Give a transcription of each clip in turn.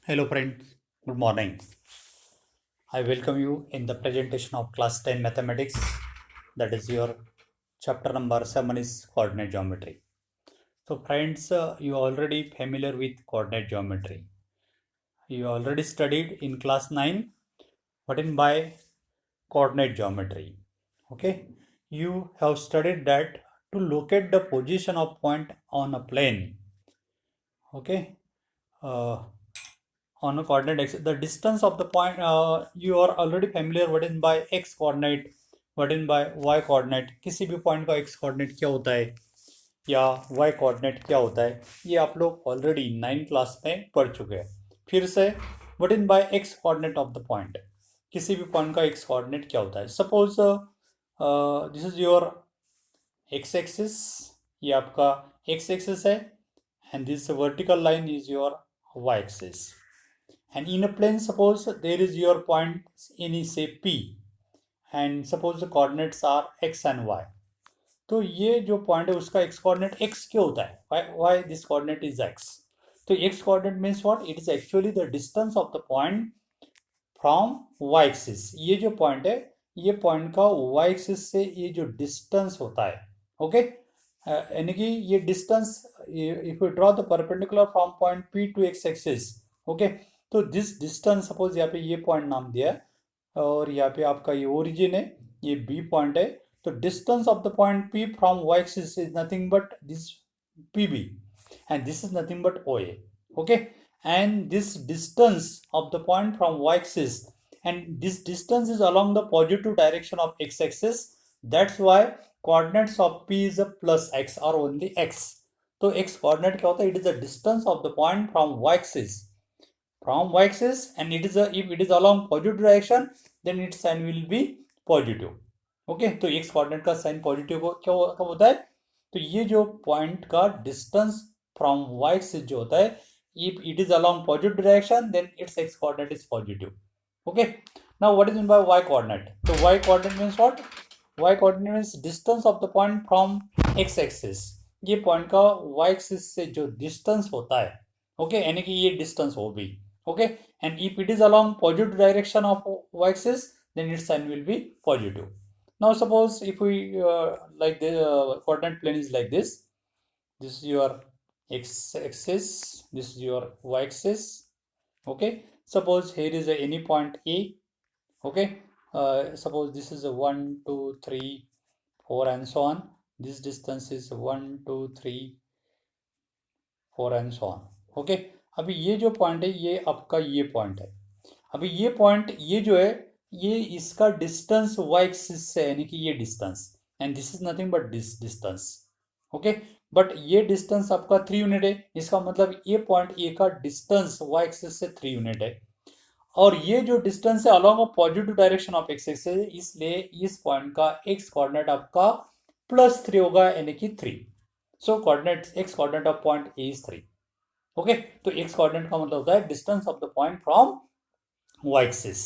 Hello friends, good morning. I welcome you in the presentation of class 10 mathematics. That is your chapter number 7 is coordinate geometry. So friends, you are already familiar with coordinate geometry. You already studied in class 9 what in by coordinate geometry. Okay, you have studied that to locate the position of point on a plane. Okay, uh, on a coordinate x, the distance of the point, you are already familiar what in by x coordinate, what in by y coordinate. किसी भी point का x coordinate क्या होता है या y coordinate क्या होता है, ये आप लोग ऑलरेडी 9 क्लास में पढ़ चुके हैं. फिर से what in by x coordinate of the point, किसी भी पॉइंट का x कोऑर्डिनेट क्या होता है. Suppose this is your x axis, ये आपका x एक्सिस है, and this vertical line is your y axis. And in a plane, suppose there is your point in say P, and suppose the coordinates are x and y. तो ये जो point है उसका x coordinate x क्यों होता है, why this coordinate is x. तो x coordinate means what, it is actually the distance of the point from y axis. ये जो पॉइंट है, ये पॉइंट का y axis से ये जो डिस्टेंस होता है, ओके, यानी कि ये distance, if you draw the perpendicular from point P to x axis, okay, तो दिस डिस्टेंस, सपोज यहाँ पे ये पॉइंट नाम दिया है और यहाँ पे आपका ये ओरिजिन है, ये बी पॉइंट है. तो distance of the point P from y axis is nothing but this P B, and this is nothing but O A. Okay, and this distance of the point from y axis, and this distance is along the positive direction of x axis. That's why coordinates of p is a plus x or only x. तो x coordinate क्या होता है, it is the distance of the point from y axis, and it is if it is along positive direction, then its sign will be positive. Okay, तो x coordinate का sign positive क्या कब होता है, तो ये जो पॉइंट का डिस्टेंस फ्रॉम y एक्सिस जो होता है, if it is along positive direction, then its x coordinate is positive. Okay, now what is meant by y coordinate. So y coordinate means what, y coordinate means distance of the point from x axis. ये point का y axis से जो distance होता है, okay, यानी कि ये distance हो भी, okay, and if it is along positive direction of y axis, then its sign will be positive. Now suppose if we like the coordinate plane is like this is your x axis, this is your y axis. Okay, suppose here is any point A. Okay, suppose this is a 1 2 3 4 and so on. This distance is 1 2 3 4 and so on. Okay, अभी ये जो point है ये आपका ये point है. अभी ये पॉइंट ये जो है, ये इसका डिस्टेंस y एक्सिस से, यानी कि ये distance, and this is nothing but this distance. Okay, but ये डिस्टेंस आपका 3 यूनिट है, इसका मतलब ये पॉइंट ए का डिस्टेंस y एक्सिस से 3 यूनिट है, और ये जो डिस्टेंस है along a positive direction of x axis, इसलिए इस पॉइंट का x कोऑर्डिनेट आपका +3 होगा, यानी कि 3. So coordinate x coordinate of point A is 3. Okay, तो x कोऑर्डिनेट का मतलब होता है distance of the point from y axis,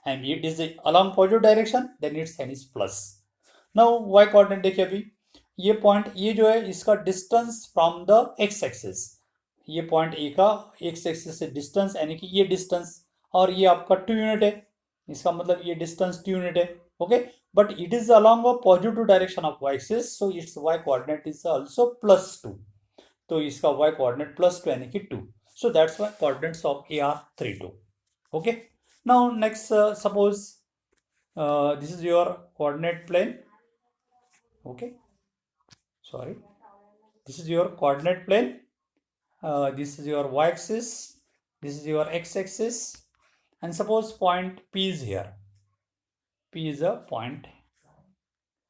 and it is along positive direction, then its sign is plus. Now y coordinate देखिए, अभी ये point ये जो है इसका distance from the x axis, ये पॉइंट ए का x एक्सिस से डिस्टेंस, यानी कि ये डिस्टेंस, और ये आपका 2 यूनिट है, इसका मतलब ये डिस्टेंस 2 यूनिट है. Okay, but it is along a positive direction of y axis, so it's y coordinate is also +2. तो इसका y कोऑर्डिनेट +2 यानी कि 2. सो that's why coordinates of A R 3 2. Okay, now next suppose this is your coordinate plane. Okay, sorry, this is your coordinate plane. This is your y axis, this is your x axis, and suppose point P is here. P is a point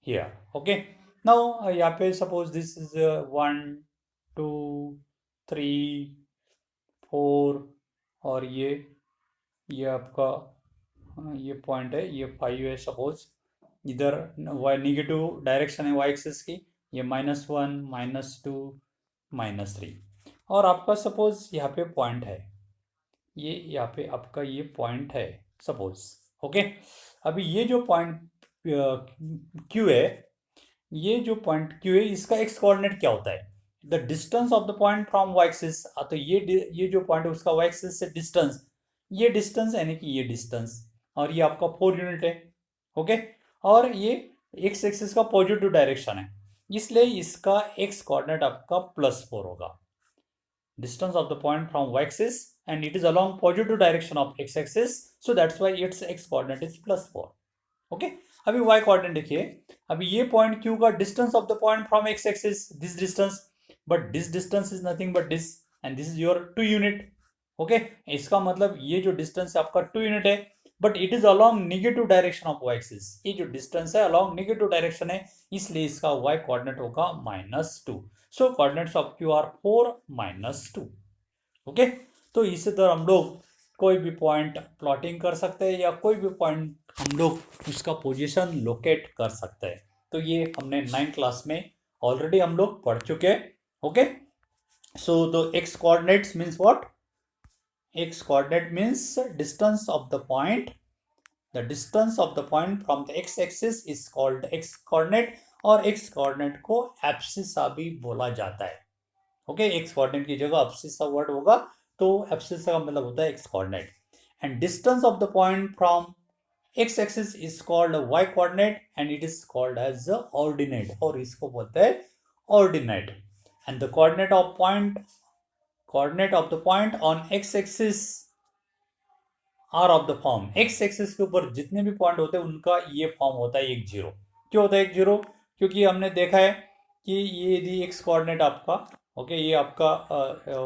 here. Okay, now यहाँ पे suppose this is 1 2 3 4, और ये आपका ये point है, ये 5 है. Suppose इधर वाई निगेटिव डायरेक्शन है वाई एक्सिस की, ये -1 -2 -3, और आपका सपोज यहाँ पे पॉइंट है, ये यहाँ पे आपका ये पॉइंट है सपोज. ओके, अभी ये जो पॉइंट Q है, ये जो पॉइंट Q है, इसका x कोऑर्डिनेट क्या होता है, the distance of the point from y axis, तो ये जो पॉइंट है उसका वाई एक्सिस से डिस्टेंस, ये डिस्टेंस यानी कि ये डिस्टेंस, और ये आपका 4 यूनिट है, ओके। और ये एक्स एक्सिस का पॉजिटिव डायरेक्शन है, इसलिए इसका एक्स कोऑर्डिनेट आपका +4 होगा। Distance of the point from y axis and it is along positive direction of x axis, so that's why its x coordinate is +4, okay. अभी y coordinate देखिए, अभी ये पॉइंट q का distance of the point from x axis, this distance, but this distance is nothing but this, and this is your 2 unit, okay. इसका मतलब ये जो distance है आपका 2 यूनिट है, but it is along negative direction of y axis, ये जो distance है अलोंग नेगेटिव डायरेक्शन है, इसलिए इसका y कोऑर्डिनेट होगा -2। So coordinates of q are 4 -2, okay. तो इसी तरह हम लोग कोई भी पॉइंट प्लॉटिंग कर सकते हैं या कोई भी पॉइंट हम लोग उसका पोजीशन लोकेट कर सकते हैं। तो ये हमने 9th क्लास में ऑलरेडी हम लोग पढ़ चुके हैं, ओके। सो तो x coordinates means what, x coordinate means distance of the point, the distance of the point from the x axis is called x coordinate, और x coordinate को एब्सिसा भी बोला जाता है, ओके। x coordinate की जगह abscissa word होगा, तो एब्सिसा का मतलब होता है x coordinate, and distance of the point from x axis is called y coordinate and it is called as the ordinate, और इसको बोलते हैं ordinate, and the coordinate of the point on x axis are of the form, x axis के ऊपर जितने भी point होते हैं उनका ये फॉर्म होता है 1-0। क्यों होता है 1-0? क्योंकि हमने देखा है कि ये यदि एक्स कोऑर्डिनेट आपका, ओके, ये आपका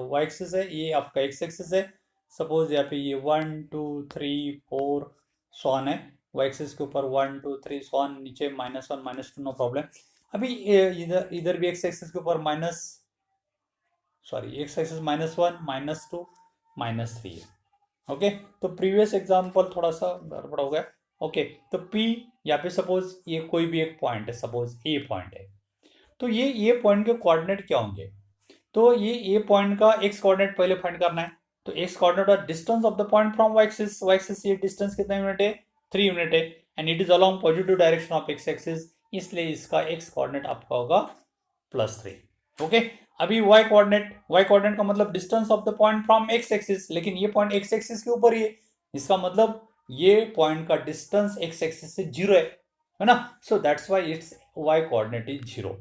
वाई एक्सिस है, ये आपका एक्स एक्सिस है, सपोज यहाँ पे ये 1 2 3 4 सॉन है, वाई एक्सिस के ऊपर 1 2 3 सॉन, नीचे -1 -2, नो प्रॉब्लम। अभी इधर भी एक्स एक्सिस के ऊपर एक्स एक्सिस -1 -2 -3 है, ओके। तो प्रीवियस एग्जांपल थोड़ा सा गड़बड़ हो गया, ओके। तो P यहाँ पे सपोज ये कोई भी एक पॉइंट है, सपोज ए पॉइंट है, तो ये पॉइंट के कोऑर्डिनेट क्या होंगे? तो ये ए पॉइंट का एक्स कोऑर्डिनेट पहले फाइंड करना है, तो एक्स कोऑर्डिनेट और distance of the point from y axis, ये डिस्टेंस कितना यूनिट है? 3 यूनिट है, and it is along positive direction of x axis, इसलिए इसका एक्स कोऑर्डिनेट आपका होगा +3, ओके। अभी y कोऑर्डिनेट का मतलब distance of the point from x axis, लेकिन ये पॉइंट x एक्सिस के ऊपर ही है, इसका मतलब ये पॉइंट का डिस्टेंस x एक्सिस से 0 है ना, सो that's why it's y coordinate is 0।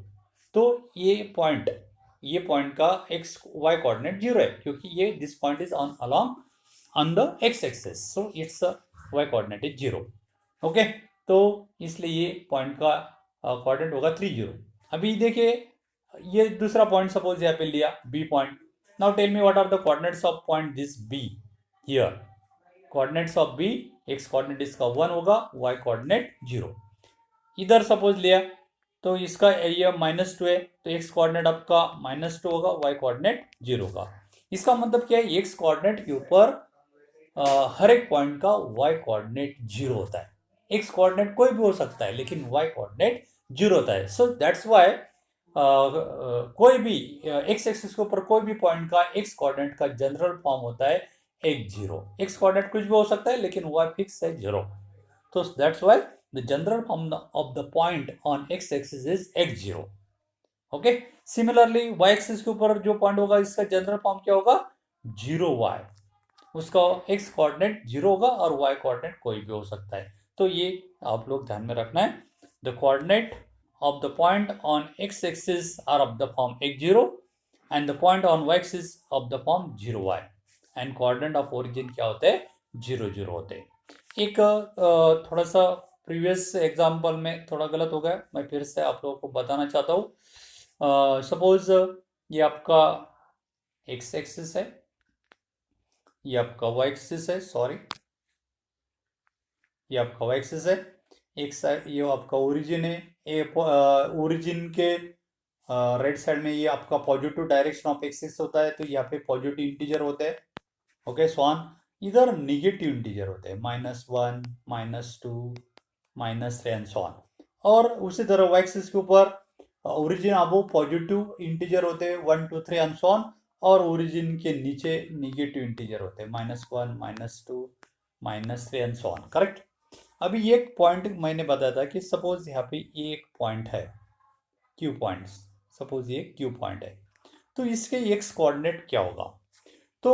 तो ये पॉइंट का y कोऑर्डिनेट 0 है, क्योंकि ये this point is on the x axis, so it's y coordinate is 0, okay. तो इसलिए ये पॉइंट का कोऑर्डिनेट होगा 3 0। अभी देखिए ये दूसरा पॉइंट सपोज यहाँ पे लिया B point, now tell me what are the coordinates of point this B here. Coordinates of B, x coordinate इसका 1 होगा, वाई कोऑर्डिनेट 0। इधर सपोज लिया तो इसका ये -2 है, तो एक्स कोऑर्डिनेट आपका -2 होगा, वाई कोऑर्डिनेट 0 होगा। इसका मतलब क्या है, एक्स कोऑर्डिनेट के ऊपर हर एक पॉइंट का वाई कोऑर्डिनेट 0 होता है। एक्स कोऑर्डिनेट कोई भी हो सकता है, लेकिन वाई कोऑर्डिनेट 0 होता है, सो दैट्स वाई कोई भी एक्स एक्सिस के ऊपर कोई भी पॉइंट का एक्स कोऑर्डिनेट का जनरल फॉर्म होता है 1-0। एक्स कोऑर्डिनेट कुछ भी हो सकता है, लेकिन वाई फिक्स है 0, तो that's why the general form of the point on x axis is x0, okay. Similarly y axis के ऊपर जो पॉइंट होगा इसका जनरल फॉर्म क्या होगा? 0y, उसका एक्स कोऑर्डिनेट 0 होगा और वाई कोऑर्डिनेट कोई भी हो सकता है। तो ये आप लोग ध्यान में रखना है, the coordinate of the point on x-axis are of the form x0 and the point on y-axis of the form 0y, and coordinate of origin क्या होते हैं? 0 0 होते हैं। एक थोड़ा सा प्रीवियस एग्जांपल में थोड़ा गलत हो गया, मैं फिर से आप लोगों को बताना चाहता हूँ। सपोज ये आपका x एक्सिस है, ये आपका y एक्सिस है, सॉरी ये आपका y एक्सिस है, एक साइड ये आपका ओरिजिन है, ये ओरिजिन के राइट साइड में ये आपका पॉजिटिव डायरेक्शन ऑफ एक्सिस होता है, तो यहाँ पे पॉजिटिव इंटीजर होते हैं, ओके, सॉन। इधर निगेटिव इंटीजर होते हैं, -1 -2 -3 एंड सॉन। और उसी तरह वाई एक्सिस के ऊपर ओरिजिन अब पॉजिटिव इंटीजर होते हैं 1 2 3 एंड सॉन, और ओरिजिन के नीचे निगेटिव इंटीजर होते हैं -1 -2 -3 एंड सॉन, करेक्ट। अभी एक पॉइंट मैंने बताया था कि सपोज यहाँ पे एक पॉइंट है Q पॉइंट, सपोज ये Q पॉइंट है, तो इसके एक्स कोऑर्डिनेट क्या होगा? तो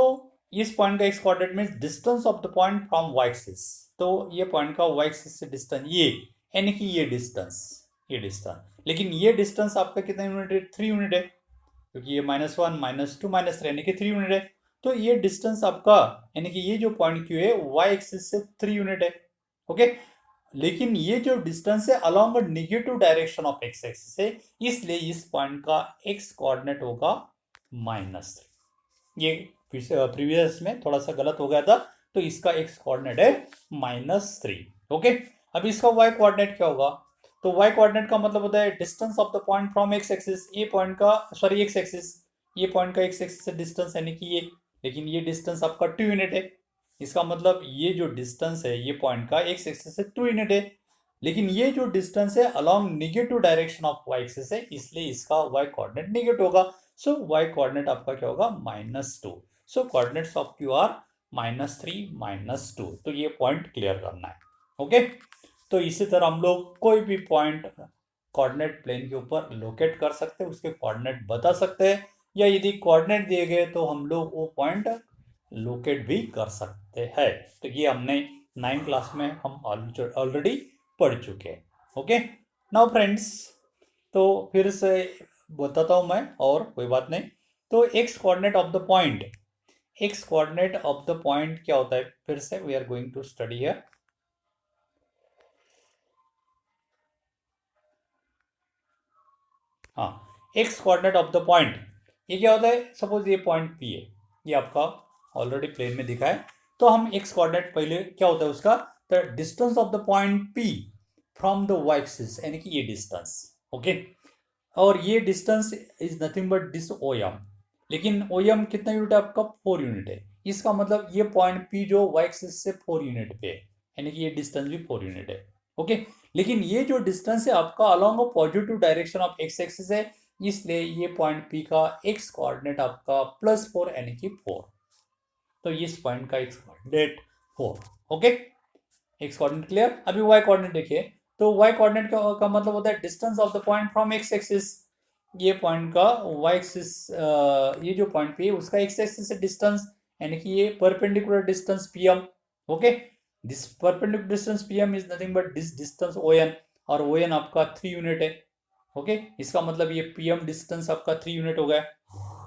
इस पॉइंट का x coordinate means distance of the point from y axis. तो ये पॉइंट का वाई एक्सिस से डिस्टेंस ये, यानी कि ये डिस्टेंस, लेकिन ये डिस्टेंस आपका कितना यूनिट है? 3 यूनिट है, क्योंकि ये -1 -2 -3 यानी कि 3 यूनिट है। तो ये डिस्टेंस आपका, यानी कि ये जो पॉइंट क्यू है वाई एक्सिस से 3 यूनिट है। ओके, लेकिन ये जो डिस्टेंस है along negative direction of x axis है, इसलिए इस पॉइंट का एक्स कोऑर्डिनेट होगा -3। ये प्रीवियस में थोड़ा सा गलत हो गया था, तो इसका एक्स कोऑर्डिनेट है -3। ओके, अब इसका वाई कोऑर्डिनेट क्या होगा? तो वाई कोऑर्डिनेट का मतलब होता है distance of the point from x axis. ये पॉइंट का, सॉरी एक्स एक्सिस, ये पॉइंट का एक्स एक्सिस से डिस्टेंस यानी कि ये, लेकिन ये डिस्टेंस आपका 2 यूनिट है। इसका मतलब ये जो डिस्टेंस है ये पॉइंट का एक्स एक्सिस से 2 यूनिट है, लेकिन ये जो डिस्टेंस है along negative direction of y axis है, इसलिए इसका वाई कोऑर्डिनेट नेगेटिव होगा। सो वाई कोऑर्डिनेट आपका क्या होगा? -2। So coordinates of Q R -3 -2। तो ये पॉइंट क्लियर करना है। ओके, तो इसी तरह हम लोग कोई भी पॉइंट कोऑर्डिनेट प्लेन के ऊपर लोकेट कर सकते हैं, उसके कोऑर्डिनेट बता सकते हैं, या यदि कोऑर्डिनेट दिए गए तो हम लोग वो पॉइंट लोकेट भी कर सकते हैं। तो ये हमने 9th क्लास में हम ऑलरेडी पढ़ चुके हैं। ओके, नाउ फ्रेंड्स, तो फिर से बताता हूं मैं, और कोई बात नहीं। तो x coordinate of the point, x coordinate of the point क्या होता है? फिर से we are going to study here. हाँ, x coordinate of the point ये क्या होता है? सपोज ये पॉइंट पी है, ये आपका ऑलरेडी प्लेन में दिखा है। तो हम एक्स कोऑर्डिनेट पहले क्या होता है उसका? The distance of the point P from the y axis, यानी कि ये डिस्टेंस। ओके, और ये distance is nothing but this O M, लेकिन ओ एम कितना यूनिट है आपका? 4 यूनिट है। इसका मतलब ये पॉइंट पी जो वाई एक्सिस से 4 यूनिट पे है, यानी कि ये डिस्टेंस भी 4 यूनिट है। ओके, लेकिन ये जो डिस्टेंस है आपका along positive direction of x axis है, इसलिए ये पॉइंट पी का एक्स कोऑर्डिनेट आपका +4 यानी कि 4। तो इस पॉइंट का x coordinate 4। Okay, x coordinate clear. अभी वाई कोऑर्डिनेट देखिए, तो वाई कोऑर्डिनेट का मतलब होता है distance of the point from x axis. ये पॉइंट का वाई एक्सिस, ये जो पॉइंट पी है उसका एक्स एक्सिस से डिस्टेंस, यानी कि ये perpendicular distance PM. Okay, this perpendicular distance PM is nothing but this distance on, और ओएन आपका 3 यूनिट है। ओके, इसका मतलब ये पीएम डिस्टेंस आपका 3 यूनिट हो गया,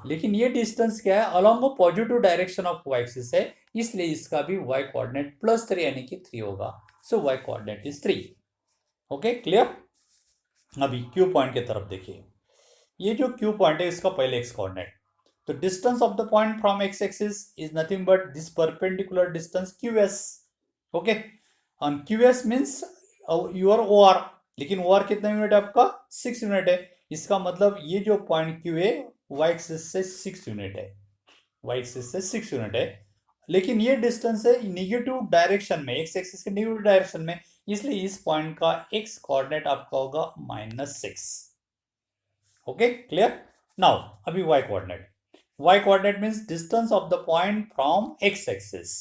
लेकिन ये डिस्टेंस क्या है? Along positive direction of y axis है, इसलिए इसका भी वाई कोऑर्डिनेट +3 यानी कि 3 होगा। So y coordinate is 3। Okay, clear. अभी क्यू पॉइंट की तरफ देखिए, ये जो क्यू पॉइंट है इसका पहले एक्स कोऑर्डिनेट, तो distance of the point from x axis is nothing but this perpendicular distance Q S. Okay, और Q S means your O R, लेकिन ओ आर कितना यूनिट है आपका? 6 यूनिट है। इसका मतलब ये जो पॉइंट क्यू है वाई एक्सिस से 6 यूनिट है, वाई एक्सिस से 6 यूनिट है, लेकिन ये डिस्टेंस है निगेटिव डायरेक्शन में, एक्स एक्सिस के निगेटिव डायरेक्शन में, इसलिए इस पॉइंट का एक्स कोऑर्डिनेट आपका होगा -6। Okay, clear. नाउ अभी y coordinate, y coordinate means distance of the point from x axis.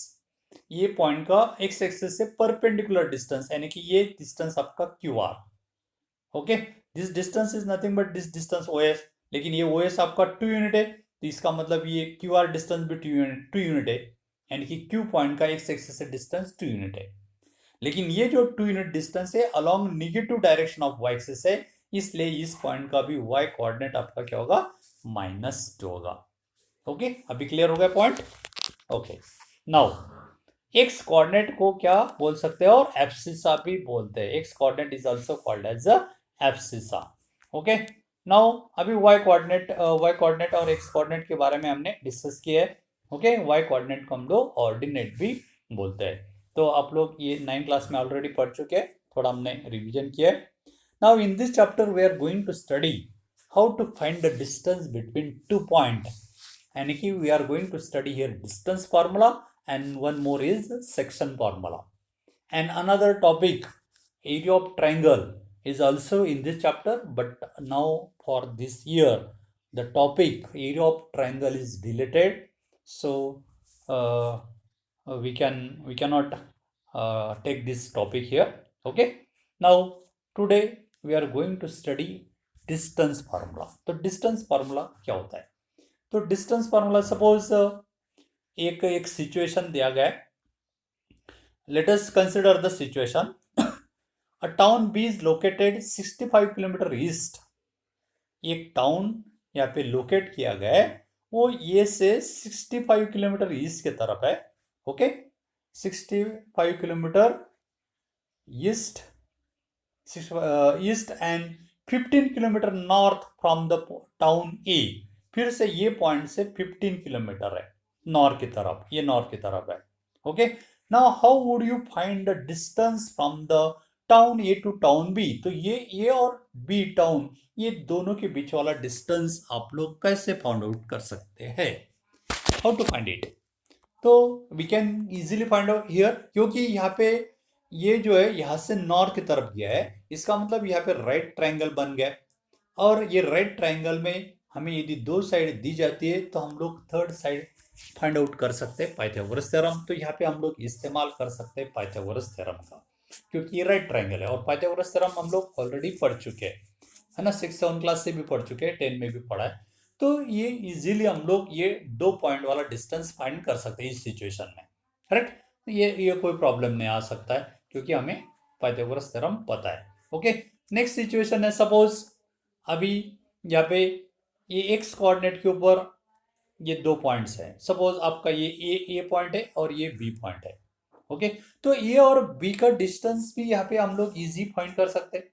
ये पॉइंट का एक्स एक्सिस से परपेंडिकुलर डिस्टेंस, यानी कि ये डिस्टेंस आपका Q R. Okay, this distance is nothing but this distance O S, लेकिन ये ओ एस आपका 2 यूनिट है, तो इसका मतलब ये क्यू आर डिस्टेंस भी 2 यूनिट है, यानी कि क्यू पॉइंट का एक्स एक्सिस से डिस्टेंस 2 यूनिट है, लेकिन ये जो 2 यूनिट डिस्टेंस है along negative direction of y axis है, इसलिए इस पॉइंट का भी वाई कोऑर्डिनेट आपका क्या होगा? -2 होगा। ओके, अभी क्लियर हो गया point. Okay, now x coordinate को क्या बोल सकते हैं? और एब्सिसा भी बोलते हैं। X coordinate is also called as a abscissa. Okay, now अभी वाई कोऑर्डिनेट और एक्स कोऑर्डिनेट के बारे में हमने डिस्कस किया है। ओके, वाई कोऑर्डिनेट को हम लोग ऑर्डिनेट भी बोलते हैं। तो आप लोग ये 9th क्लास में ऑलरेडी पढ़ चुके हैं, थोड़ा हमने रिवीजन किया है। Now in this chapter we are going to study how to find the distance between 2 point, यानी कि we are going to study here distance formula, and one more is section formula, and another topic area of triangle is also in this chapter, but now for this year the topic area of triangle is deleted, so uh, we cannot take this topic here. Okay, now today we are going to study distance formula. तो distance formula क्या होता है? तो distance formula suppose एक situation दिया गया है. Let us consider the situation. A town B is located 65 kilometre east. एक टाउन यहाँ पे लोकेट किया गया है, वो ये से 65 किलोमीटर ईस्ट के तरफ है. Okay, 65 kilometre east, east and 15 kilometre north from the town A. फिर से ये पॉइंट से 15 किलोमीटर है नॉर्थ की तरफ, ये नॉर्थ की तरफ है. Okay, now how would you find the distance from the town A to town B. तो ये ए और बी टाउन, ये दोनों के बीच वाला डिस्टेंस आप लोग कैसे फाइंड आउट कर सकते हैं? How to find it? तो we can easily find out here, क्योंकि यहाँ पे ये जो है यहाँ से नॉर्थ की तरफ गया है, इसका मतलब यहाँ पे राइट ट्रायंगल बन गया. और ये राइट ट्रायंगल में हमें यदि दो साइड दी जाती है तो हम लोग थर्ड साइड फाइंड आउट कर सकते हैं पाइथागोरस थ्योरम. तो यहाँ पे हम लोग इस्तेमाल कर सकते हैं पाइथागोरस थ्योरम का, क्योंकि ये राइट ट्रायंगल है. और पाइथागोरस थ्योरम हम लोग ऑलरेडी पढ़ चुके हैं, है ना, 6-7 क्लास से भी पढ़ चुके हैं, 10 में भी पढ़ा है. तो ये इजीली हम लोग ये 2 पॉइंट वाला डिस्टेंस फाइंड कर सकते हैं इस सिचुएशन में. करेक्ट, ये कोई प्रॉब्लम नहीं आ सकता है, क्योंकि हमें पाइथागोरस थ्योरम पता है. ओके, नेक्स्ट सिचुएशन है. सपोज अभी यहाँ पे ये एक्स कोऑर्डिनेट के ऊपर ये 2 पॉइंट्स हैं. सपोज आपका ये ए पॉइंट है और ये बी पॉइंट है. ओके, तो ए और बी का डिस्टेंस भी यहाँ पे हम लोग इजी फाइंड कर सकते हैं,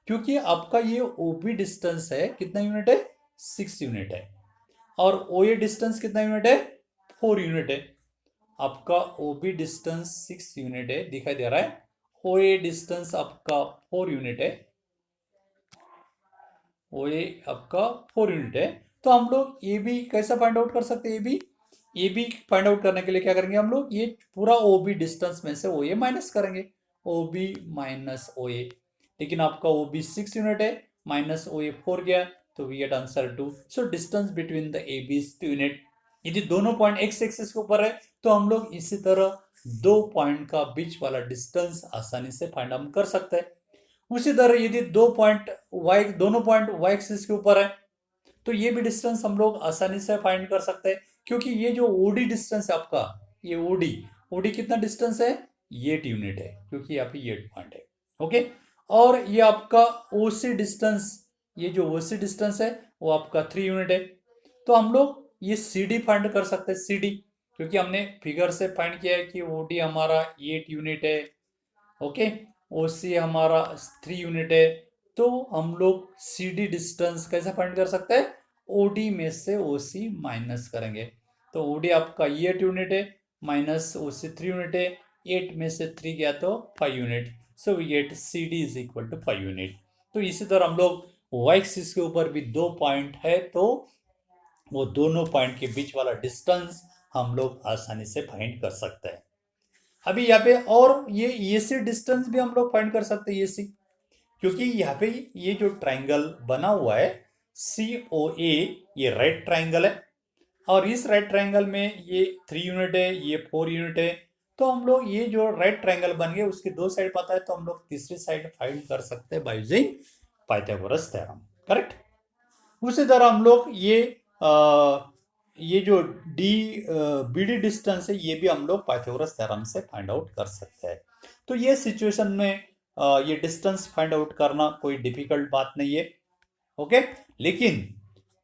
क्योंकि आपका ये ओबी डिस्टेंस है कितना यूनिट है? 6 यूनिट है. और ओ ए डिस्टेंस कितना यूनिट है? 4 यूनिट है. आपका ओबी डिस्टेंस 6 यूनिट है, दिखाई दे रहा है. ओ ए डिस्टेंस आपका 4 यूनिट है. ओ ए आपका 4 यूनिट है. तो हम लोग ए बी कैसा फाइंड आउट कर सकते हैं? ए बी फाइंड आउट करने के लिए क्या करेंगे हम लोग? ये पूरा ओ बी डिस्टेंस में से ओ ए माइनस करेंगे. O B minus O A. लेकिन आपका ओ बी 6 यूनिट है, माइनस ओ ए 4 गया, तो we get answer 2. So distance between the A B is 2 unit. यदि दोनों पॉइंट एक्स एक्सिस के ऊपर है तो हम लोग इसी तरह दो पॉइंट का बीच वाला डिस्टेंस आसानी से फाइंड आउट कर सकते हैं. उसी तरह यदि दोनों पॉइंट वाई एक्सिस के ऊपर है तो ये भी डिस्टेंस हम लोग आसानी से फाइंड कर सकते हैं, क्योंकि ये जो ओडी डिस्टेंस है आपका, ये ओडी कितना डिस्टेंस है? 8 यूनिट है, क्योंकि यहाँ पे 8 पॉइंट है. ओके, और ये आपका ओसी डिस्टेंस, ये जो ओसी डिस्टेंस है वो आपका 3 यूनिट है. तो हम लोग ये सीडी फाइंड कर सकते हैं, सीडी, क्योंकि हमने फिगर से फाइंड किया है कि ओडी हमारा 8 यूनिट है. ओके, ओसी हमारा 3 यूनिट है. तो हम लोग सी डी डिस्टेंस कैसे फाइंड कर सकते हैं? ओडी में से ओसी माइनस करेंगे. तो ओडी आपका 8 यूनिट है, माइनस ओसी 3 यूनिट है, 8 में से 3 गया तो 5 unit. So we get C D is equal to 5 unit. तो इसी तरह हम लोग वाई एक्सिस के ऊपर भी 2 पॉइंट है, तो वो दोनों पॉइंट के बीच वाला डिस्टेंस हम लोग आसानी से फाइंड कर सकते हैं. अभी यहाँ पे और ये सी डिस्टेंस भी हम लोग फाइंड कर सकते हैं, ये सी, क्योंकि यहाँ पे ये जो ट्रायंगल बना हुआ है सी ओ ए, ये राइट ट्रायंगल है. और इस राइट ट्रायंगल में ये 3 यूनिट है, ये 4 यूनिट है. तो हम लोग ये जो राइट ट्रायंगल बन गया उसकी 2 साइड पता है, तो हम लोग तीसरी साइड फाइंड कर सकते हैं bye using Pythagoras theorem. Correct. उसी तरह हम लोग ये जो डी बी डी डिस्टेंस है ये भी हम लोग पाइथागोरस थ्योरम से फाइंड आउट कर सकते हैं. तो ये सिचुएशन में ये डिस्टेंस फाइंड आउट करना कोई डिफिकल्ट बात नहीं है. ओके, लेकिन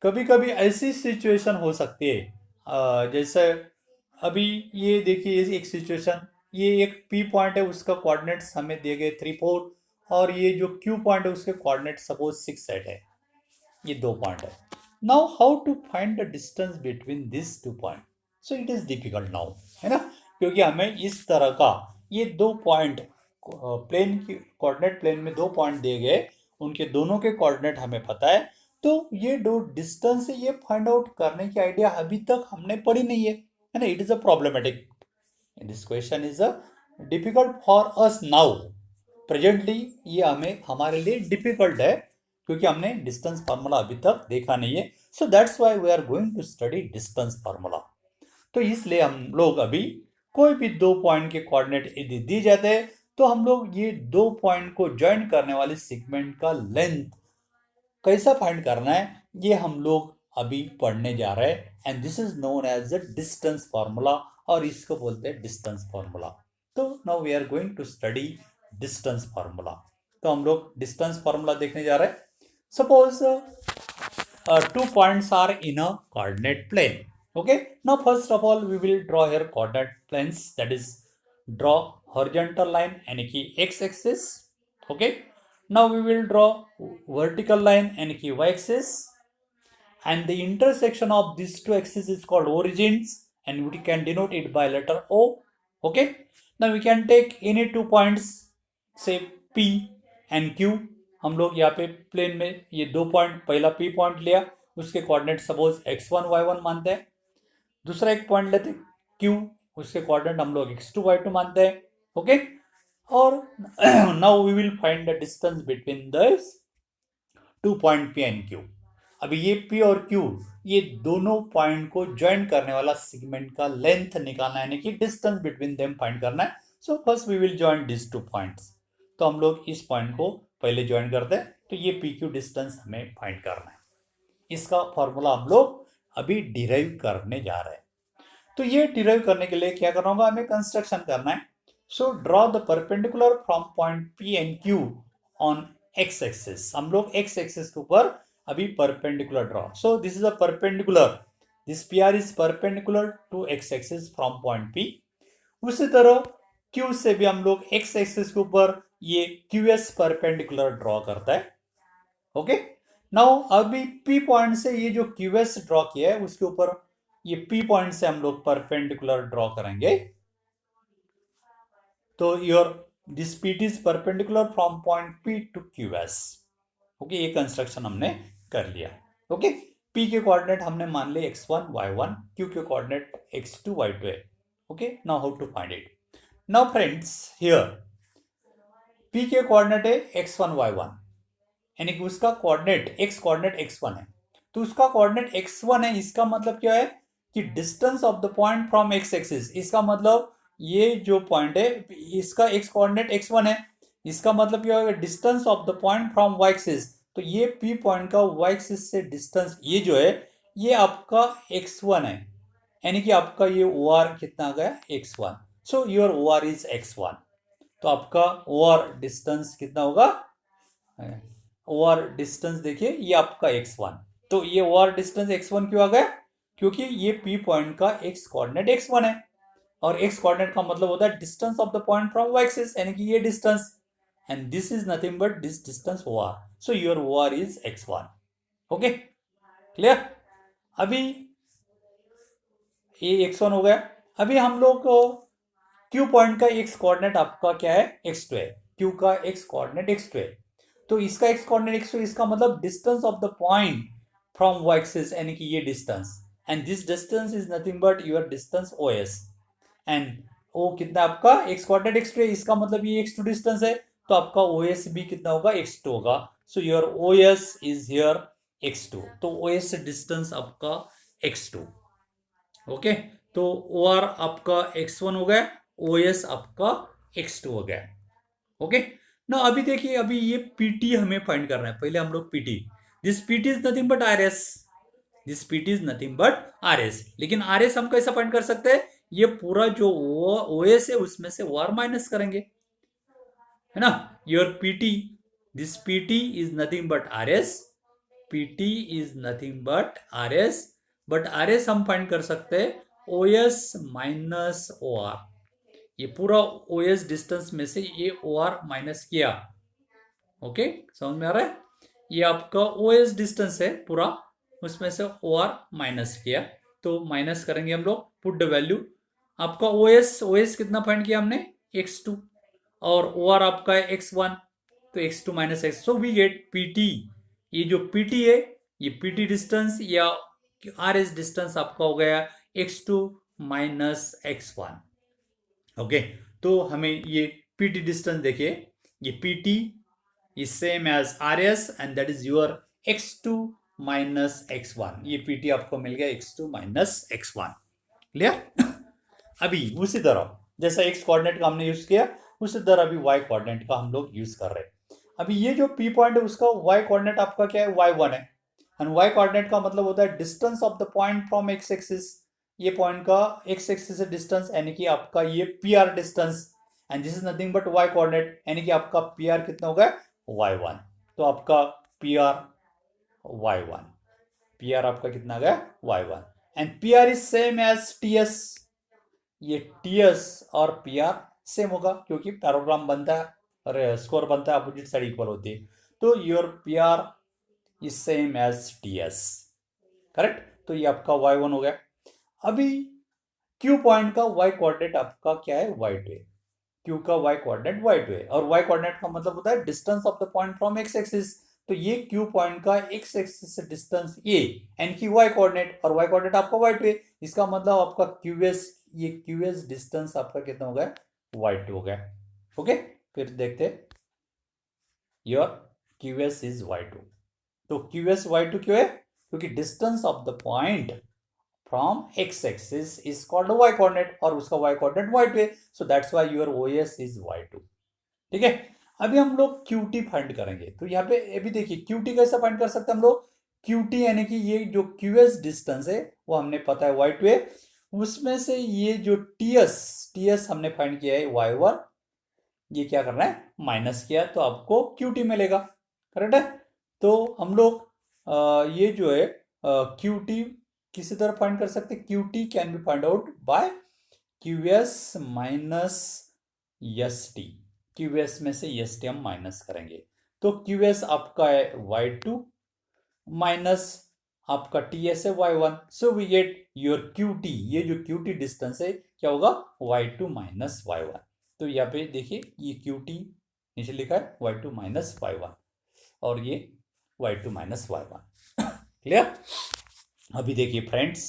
कभी कभी ऐसी सिचुएशन हो सकती है, जैसे अभी ये देखिए एक सिचुएशन, ये एक पी पॉइंट है, उसका कोऑर्डिनेट्स हमें दिए गए 3-4, और ये जो क्यू पॉइंट है उसके कोऑर्डिनेट सपोज 6-8 है. ये 2 पॉइंट है. Now how to find the distance between this 2 point? So it is difficult now, है ना, क्योंकि हमें इस तरह का ये 2 पॉइंट प्लेन की कोऑर्डिनेट प्लेन में 2 पॉइंट दिए गए, उनके दोनों के कोऑर्डिनेट हमें पता है. तो ये दो डिस्टेंस है, ये फाइंड आउट करने की आइडिया अभी तक हमने पढ़ी नहीं है ना. It is a problematic, this question is a difficult for us now. Presently ये हमारे लिए डिफिकल्ट है, क्योंकि हमने डिस्टेंस फार्मूला अभी तक देखा नहीं है. So that's why we are going to study distance formula. तो इसलिए हम लोग अभी कोई भी 2 पॉइंट के कोऑर्डिनेट यदि दी जाते हैं तो हम लोग ये 2 पॉइंट को ज्वाइन करने वाले सेगमेंट का लेंथ कैसा फाइंड करना है, ये हम लोग अभी पढ़ने जा रहे हैं and this is known as the distance formula और इसको बोलते हैं डिस्टेंस फॉर्मूला। तो now we are going to study distance formula. तो हम लोग डिस्टेंस फॉर्मूला देखने जा रहे हैं। Suppose 2 points are in a coordinate plane. Okay, now first of all we will draw here coordinate planes, that is draw horizontal line यानी कि x axis. Okay, now we will draw vertical line यानी कि y axis, and the intersection of these two axes is called origins and we can denote it by letter O. Okay, now we can take any 2 points, say P and Q. हम लोग यहाँ पे plane में ये 2 point, पहला P point लिया, उसके coordinate suppose x1 y1 मानते हैं। दूसरा एक पॉइंट लेते Q, उसके कोऑर्डिनेट हम लोग x2 y2 मानते हैं। ओके, और now we will find the distance between this 2 point P and Q। अभी ये P और Q, ये दोनों पॉइंट को ज्वाइन करने वाला सेगमेंट का लेंथ निकालना है, यानी कि डिस्टेंस बिटवीन देम फाइंड करना है। So first we will join this 2 points. तो हम लोग इस पॉइंट को पहले ज्वाइन करते हैं, तो ये पी क्यू डिस्टेंस हमें फाइंड करना है। इसका फॉर्मूला हम लोग अभी डिराइव करने जा रहे हैं। तो ये डिराइव करने के लिए क्या करना होगा, हमें कंस्ट्रक्शन करना है। So draw the perpendicular from point P and Q on x axis. हम लोग एक्स एक्सिस के ऊपर अभी perpendicular draw. So this is a perpendicular, this P R is perpendicular to x axis from point P. उसी तरह Q से भी हम लोग x एक्सिस के ऊपर ये QS परपेंडिकुलर ड्रॉ करता है। ओके, नाउ अभी P पॉइंट से ये जो QS ड्रॉ किया है उसके ऊपर ये P पॉइंट से हम लोग परपेंडिकुलर ड्रॉ करेंगे। तो your this PT is perpendicular from point P to QS। Okay, ये कंस्ट्रक्शन हमने कर लिया। ओके, P के कोऑर्डिनेट हमने मान लिए x1 y1, Q के कोऑर्डिनेट x2 y2 है। Okay, now how to find it. Now friends, here P के कोऑर्डिनेट है x1 y1, यानी कि उसका कोऑर्डिनेट x कोऑर्डिनेट x1 है, तो उसका कोऑर्डिनेट x1 है। इसका मतलब क्या है कि distance of the point from x axis. इसका मतलब ये जो पॉइंट है इसका x कोऑर्डिनेट x1 है, इसका मतलब क्या होगा, distance of the point from y axis. तो ये P पॉइंट का y एक्सिस से डिस्टेंस ये जो है ये आपका x1 है, यानी कि आपका ये OR कितना आ गया x1। So your OR is x1। तो आपका OR डिस्टेंस कितना होगा, OR डिस्टेंस देखिए ये आपका x1। तो ये OR डिस्टेंस x1 क्यों आ गया, क्योंकि ये P पॉइंट का x कोऑर्डिनेट x1 है, और x कोऑर्डिनेट का मतलब होता है distance of the point from y axis, यानी कि ये distance, and this is nothing but this distance OR। So your OR is x1। Okay, clear. अभी ये x1 हो गया। अभी हम लोग Q पॉइंट का x कोऑर्डिनेट आपका क्या है, x2 है। Q का x कोऑर्डिनेट x2 है, तो इसका x कोऑर्डिनेट x2, इसका मतलब distance of the point from y axis, यानी कि ये distance, and this distance is nothing but your distance OS। And O कितना आपका x कोऑर्डिनेट x2 है, इसका मतलब ये x2 डिस्टेंस है, तो आपका OS भी कितना होगा, x2 होगा। So your OS is here x2। तो OS डिस्टेंस आपका x2। ओके, तो OR आपका x1 हो गया, OS आपका x2 हो गया। ओके, ना अभी देखिए, अभी ये PT हमें फाइंड करना है। पहले हम लोग PT, this PT is nothing but RS, this PT is nothing but RS। लेकिन RS हम कैसे फाइंड कर सकते हैं, ये पूरा जो OS है उसमें से OR माइनस करेंगे, है ना। Your PT, this PT is nothing but RS, PT is nothing but RS, but RS हम फाइंड कर सकते हैं OS माइनस OR। ये पूरा OS डिस्टेंस में से ये OR माइनस किया। ओके, समझ में आ रहा है, ये आपका OS डिस्टेंस है पूरा, उसमें से OR माइनस किया। तो माइनस करेंगे हम लोग, पुट द वैल्यू। आपका OS कितना फाइंड किया हमने, x2, और OR आपका है x1, तो x2 minus x। So we get PT। ये जो PT है, ये PT डिस्टेंस या RS डिस्टेंस आपका हो गया x2 माइनस x1। ओके, तो हमें ये PT डिस्टेंस देखिए, ये PT is same as RS and that is your x2 minus x1। ये PT आपको मिल गया x2 माइनस x1। क्लियर। अभी उसी तरह जैसा x कोऑर्डिनेट का हमने यूज किया, उसी तरह अभी y कोऑर्डिनेट का हम लोग यूज कर रहे हैं। अभी ये जो P पॉइंट है उसका y कोऑर्डिनेट आपका क्या है, y1 है। एंड y कोऑर्डिनेट का मतलब होता है distance of the point from x axis, ये पॉइंट का x एक्सिस से डिस्टेंस यानी कि आपका ये pr distance, and this is nothing but y coordinate यानी कि आपका pr कितना होगा y1, तो आपका pr y1, pr आपका कितना आ गया y1, and pr is same as ts, ये ts और pr सेम होगा क्योंकि पैराग्राम बनता है और स्कोर बनता है अपोजिट साइड इक्वल होती है, तो your pr is same as ts, correct. तो ये आपका y1 हो गया। अभी q पॉइंट का y कोऑर्डिनेट आपका क्या है y2 है, q का y कोऑर्डिनेट y2 है, और y कोऑर्डिनेट का मतलब होता है distance of the point from x axis, तो ये q पॉइंट का x एक्सिस से डिस्टेंस a एंड की y कोऑर्डिनेट, और y कोऑर्डिनेट आपका y2 है, इसका मतलब आपका qs, ये qs डिस्टेंस आपका कितना हो गया y2 हो गया। ओके, फिर देखते योर qs इज y2, तो qs y2 क्यों है, क्योंकि distance of the point from x axis is called y coordinate और उसका y कोऑर्डिनेट y2 है, so that's why your OS is y2। ठीक है, अभी हम लोग QT फाइंड करेंगे, तो यहाँ पे अभी देखिए QT कैसे फाइंड कर सकते हैं हम लोग, QT यानी कि ये जो QS डिस्टेंस है वो हमने पता है y2 है, उसमें से ये जो TS हमने फाइंड किया है y1, ये क्या करना है माइनस किया तो आपको QT मिलेगा, करेक्ट है। तो हम लोग ये जो है QT किसी तरह फाइंड कर सकते हैं, QT can be find out by QS minus ST, QS में से ST हम माइनस करेंगे, तो QS आपका है y2 माइनस आपका TS है y1, so we get your QT, ये जो QT डिस्टेंस है क्या होगा y2 माइनस y1, तो यहाँ पे देखिए ये QT नीचे लिखा है y2 माइनस y1 और ये y2 माइनस y1, क्लियर। अभी देखिए फ्रेंड्स,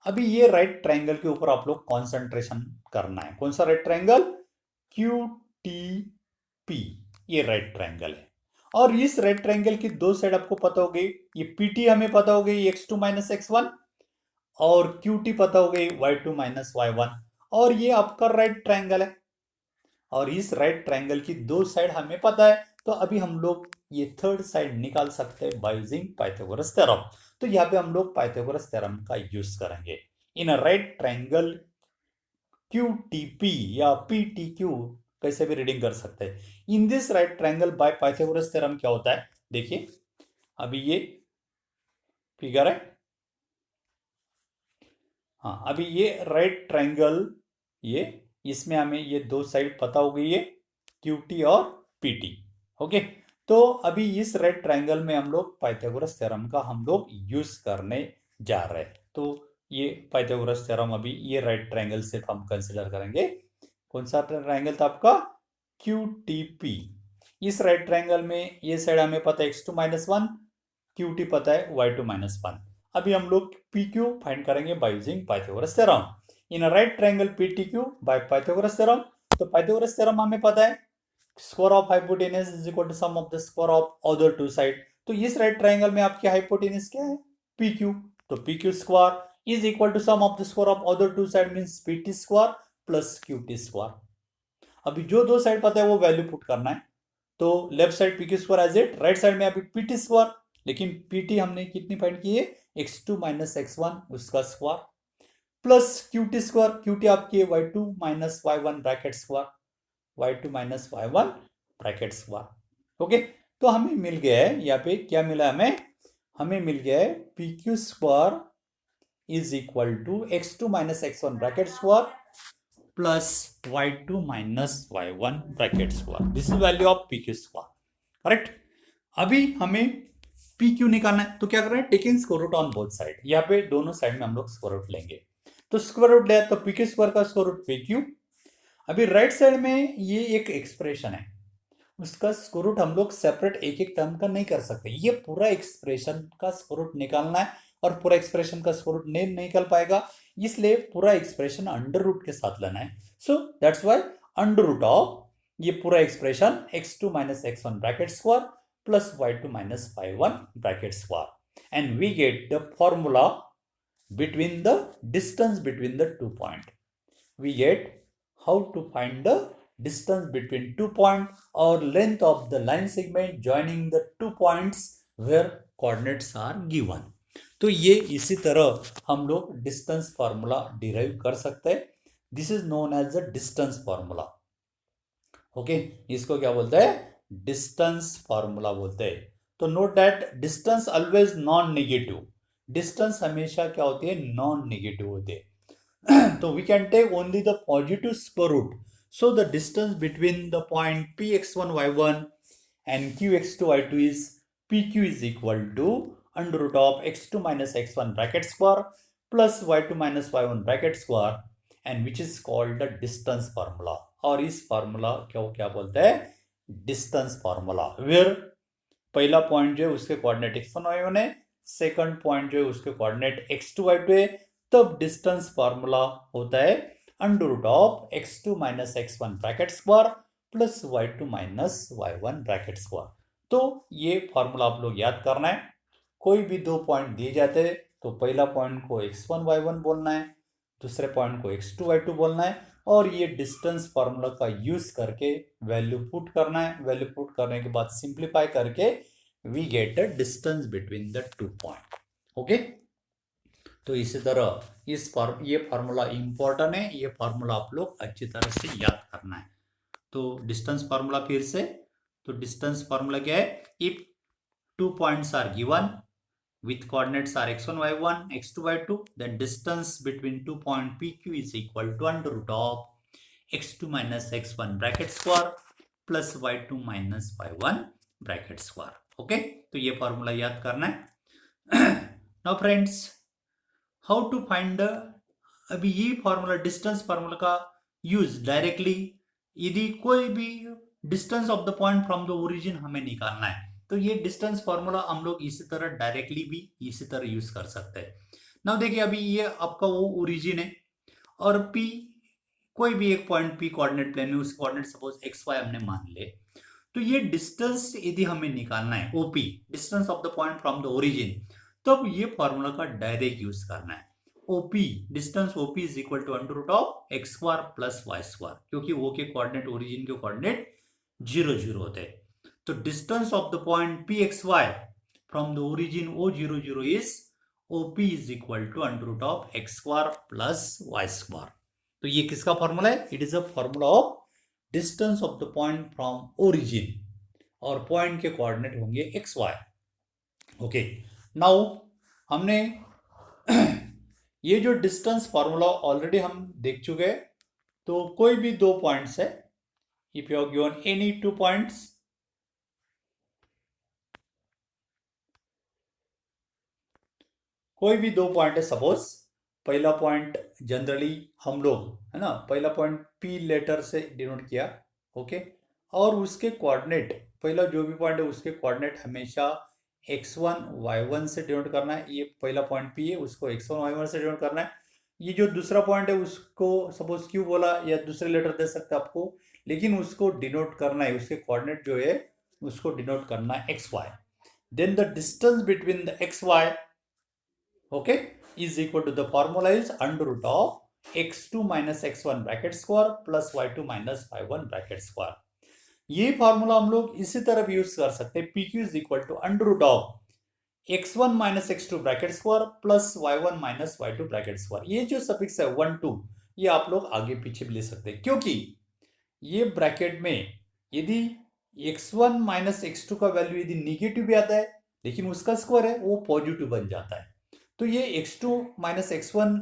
अभी ये राइट ट्रायंगल के ऊपर आप लोग कंसंट्रेशन करना है, कौन सा राइट ट्रायंगल QTP, ये राइट ट्रायंगल है, और इस राइट ट्रायंगल की दो साइड आपको पता हो गई, ये PT हमें पता हो गई x2 माइनस x1 और QT पता हो गई y2 माइनस y1, और ये आपका राइट ट्रायंगल है और इस राइट ट्रायंगल की दो साइड हमें पता है, तो अभी हम लोग ये थर्ड साइड निकाल सकते हैं बाय यूजिंग पाइथागोरस थ्योरम, तो यहाँ पे हम लोग पाइथागोरस थ्योरम का यूज करेंगे इन अ राइट ट्रायंगल QTP या PTQ, कैसे भी रीडिंग कर सकते हैं, in this right triangle bye Pythagoras theorem क्या होता है, देखिए अभी ये फिगर है, हाँ अभी ये राइट ट्रायंगल, ये इसमें हमें ये दो साइड पता हो गई है QT और PT, ओके। तो अभी इस राइट ट्रायंगल में हम लोग पाइथागोरस थ्योरम का हम लोग यूज करने जा रहे हैं, तो ये पाइथागोरस थ्योरम अभी ये राइट ट्रायंगल सिर्फ हम कंसिडर करेंगे, कौन सा ट्रायंगल था आपका QTP, इस राइट ट्रायंगल में ये साइड हमें पता है x2 माइनस 1, QT पता है y2 माइनस 1, अभी हम लोग PQ फाइंड करेंगे by using Pythagoras theorem in a right triangle PTQ by Pythagoras theorem, तो पाइथागोरस थ्योरम हमें पता है square of hypotenuse is equal to sum of the square of other two side, तो इस राइट ट्रायंगल में आपकी hypotenuse क्या है PQ, तो PQ square is equal to sum of the square of other two side means PT square plus QT square, अभी जो दो साइड पता है वो वैल्यू पुट करना है, तो left side PQ square as it, right side में अभी PT स्क्वायर, लेकिन PT हमने कितनी फाइंड की है x2 माइनस x1 उसका square plus QT square, QT आपकी है y2 minus y1 bracket square, y2 minus y1 bracket square, okay. तो हमें मिल गया है यहाँ पे क्या मिला हमें मिल गया है PQ square is equal to x2 minus x1 bracket square plus y2 minus y1 bracket square, this is value of PQ square, correct. अभी हमें PQ निकालना है, तो क्या करना है taking square root on both side, यहाँ पे दोनों साइड में हम लोग स्क्वायर रूट लेंगे, तो स्क्वायर रूट लिया तो PQ स्क्वायर का स्क्वायर रूट PQ, अभी राइट साइड में ये एक एक्सप्रेशन है उसका स्क्वायर रूट हम लोग सेपरेट एक एक टर्म का नहीं कर सकते, ये पूरा एक्सप्रेशन का स्क्वायर रूट निकालना है और पूरा एक्सप्रेशन का स्क्वायर रूट नहीं निकल पाएगा, इसलिए पूरा एक्सप्रेशन अंडर रूट के साथ लेना है, so that's why under root of ये पूरा expression x2 minus x1 bracket square plus y2 minus y1 bracket square, and we get the formula between the distance between the 2 point, we get how to find the distance between 2 point or length of the line segment joining the 2 points where coordinates are given. तो ये इसी तरह हम लोग distance formula derive कर सकते हैं। This is known as the distance formula. Okay, इसको क्या बोलते हैं? डिस्टेंस फार्मूला बोलते हैं। तो note that distance always non negative. Distance हमेशा क्या होती है? नॉन नेगेटिव होती है। So we can take only the positive square root. So the distance between the point px1 y1 and qx2 y2 is pq is equal to under root of x2 minus x1 bracket square plus y2 minus y1 bracket square, and which is called the distance formula. और इस formula को क्या बोलते हैं? Distance formula. Where पहला point जो है उसके कोऑर्डिनेट x1 y1 है, सेकंड पॉइंट जो है उसके कोऑर्डिनेट x2 y2 है, तब डिस्टेंस फार्मूला होता है under root of x2 minus x1 bracket square plus y2 minus y1 bracket square. तो ये फार्मूला आप लोग याद करना है। कोई भी दो पॉइंट दिए जाते हैं तो पहला पॉइंट को x1 y1 बोलना है, दूसरे पॉइंट को x2 y2 बोलना है, और ये डिस्टेंस फार्मूला का यूज करके वैल्यू पुट करना है। वैल्यू पुट करने के बाद सिंप्लीफाई करके we get the distance between the two point. Okay, तो इसी तरह ये फार्मूला इंपॉर्टेंट है। ये फार्मूला आप लोग अच्छी तरह से याद करना है। तो डिस्टेंस फार्मूला फिर से, तो डिस्टेंस फार्मूला क्या है? If two points are given with coordinates are x1 y1 x2 y2, then distance between two point pq is equal to under root of x2 minus x1 bracket square plus y2 minus y1 bracket square. Okay, तो ये formula याद करना है। Now friends, how to find the, अभी ये formula distance formula का use directly यदि कोई भी distance of the point from the origin हमें निकालना है तो ये डिस्टेंस फार्मूला हम लोग इसी तरह डायरेक्टली भी इसी तरह यूज कर सकते हैं। नाउ देखिए, अभी ये आपका वो ओरिजिन है और P कोई भी एक पॉइंट P कोऑर्डिनेट प्लेन में, उस कोऑर्डिनेट सपोज एक्स वाई हमने मान ले, तो ये डिस्टेंस यदि हमें निकालना है OP, distance of the point from the origin, तब ये फॉर्मूला का डायरेक्ट यूज करना है। OP, distance OP is equal to under root of x square plus y square, क्योंकि वो के कोऑर्डिनेट ओरिजिन के कोऑर्डिनेट 0 0 होते हैं। तो distance of the point PXY from the origin O00 is OP is equal to under root of x square plus y square. तो ये किसका फॉर्मूला है? It is a formula of distance of the point from origin, और point के coordinate होंगे XY। Okay, now हमने ये जो डिस्टेंस फॉर्मूला ऑलरेडी हम देख चुके हैं। तो कोई भी दो पॉइंट्स है, if you have given any two points, कोई भी दो पॉइंट है, सपोज पहला पॉइंट जनरली हम लोग है ना, पहला पॉइंट P लेटर से डिनोट किया। ओके, और उसके कोऑर्डिनेट, पहला जो भी पॉइंट है उसके कोऑर्डिनेट हमेशा x1 y1 से डिनोट करना है। ये पहला पॉइंट P है, उसको x1 y1 से डिनोट करना है। ये जो दूसरा पॉइंट है उसको सपोज Q बोला, या दूसरे लेटर दे सकते आपको, लेकिन उसको डिनोट करना है, उसके कोऑर्डिनेट जो है उसको डिनोट करना है xy। Then the distance between the xy, okay, is equal to the formula is under root of x2 minus x1 bracket square plus y2 minus y1 bracket square। ये formula हम लोग इसी तरह भी यूज कर सकते हैं। PQ is equal to under root of x1 minus x2 bracket square plus y1 minus y2 bracket square। ये जो सफिक्स है 1 2, ये आप लोग आगे पीछे भी ले सकते हैं, क्योंकि ये ब्रैकेट में यदि x1 minus x2 का वैल्यू यदि निगेटिव भी आता है लेकिन उसका स्क्वायर है वो पॉजिटिव बन जाता है। तो ये x2 minus x1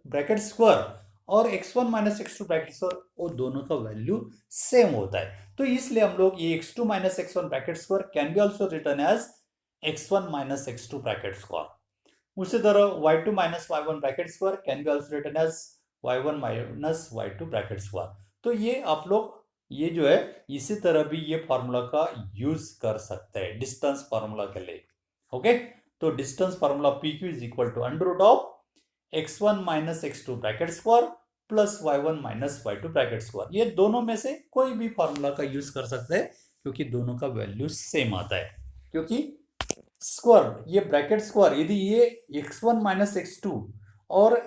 bracket square और x1 minus x2 bracket square, वो दोनों का वैल्यू सेम होता है। तो इसलिए हम लोग ये x2 minus x1 bracket square can be also written as x1 minus x2 bracket square. उसी तरह y2 minus y1 bracket square can be also written as y1 minus y2 bracket square. तो ये आप लोग ये जो है इसी तरह भी ये फॉर्मूला का यूज कर सकते हैं डिस्टेंस फॉर्मूला के लिए। ओके, तो distance formula PQ is equal to under root of x1 minus x2 bracket square plus y1 minus y2 bracket square. ये दोनों में से कोई भी फॉर्मूला का यूज कर सकते हैं, क्योंकि दोनों का वैल्यू सेम आता है। क्योंकि स्क्वायर, ये ब्रैकेट स्क्वायर, यदि ये x1 माइनस x2 और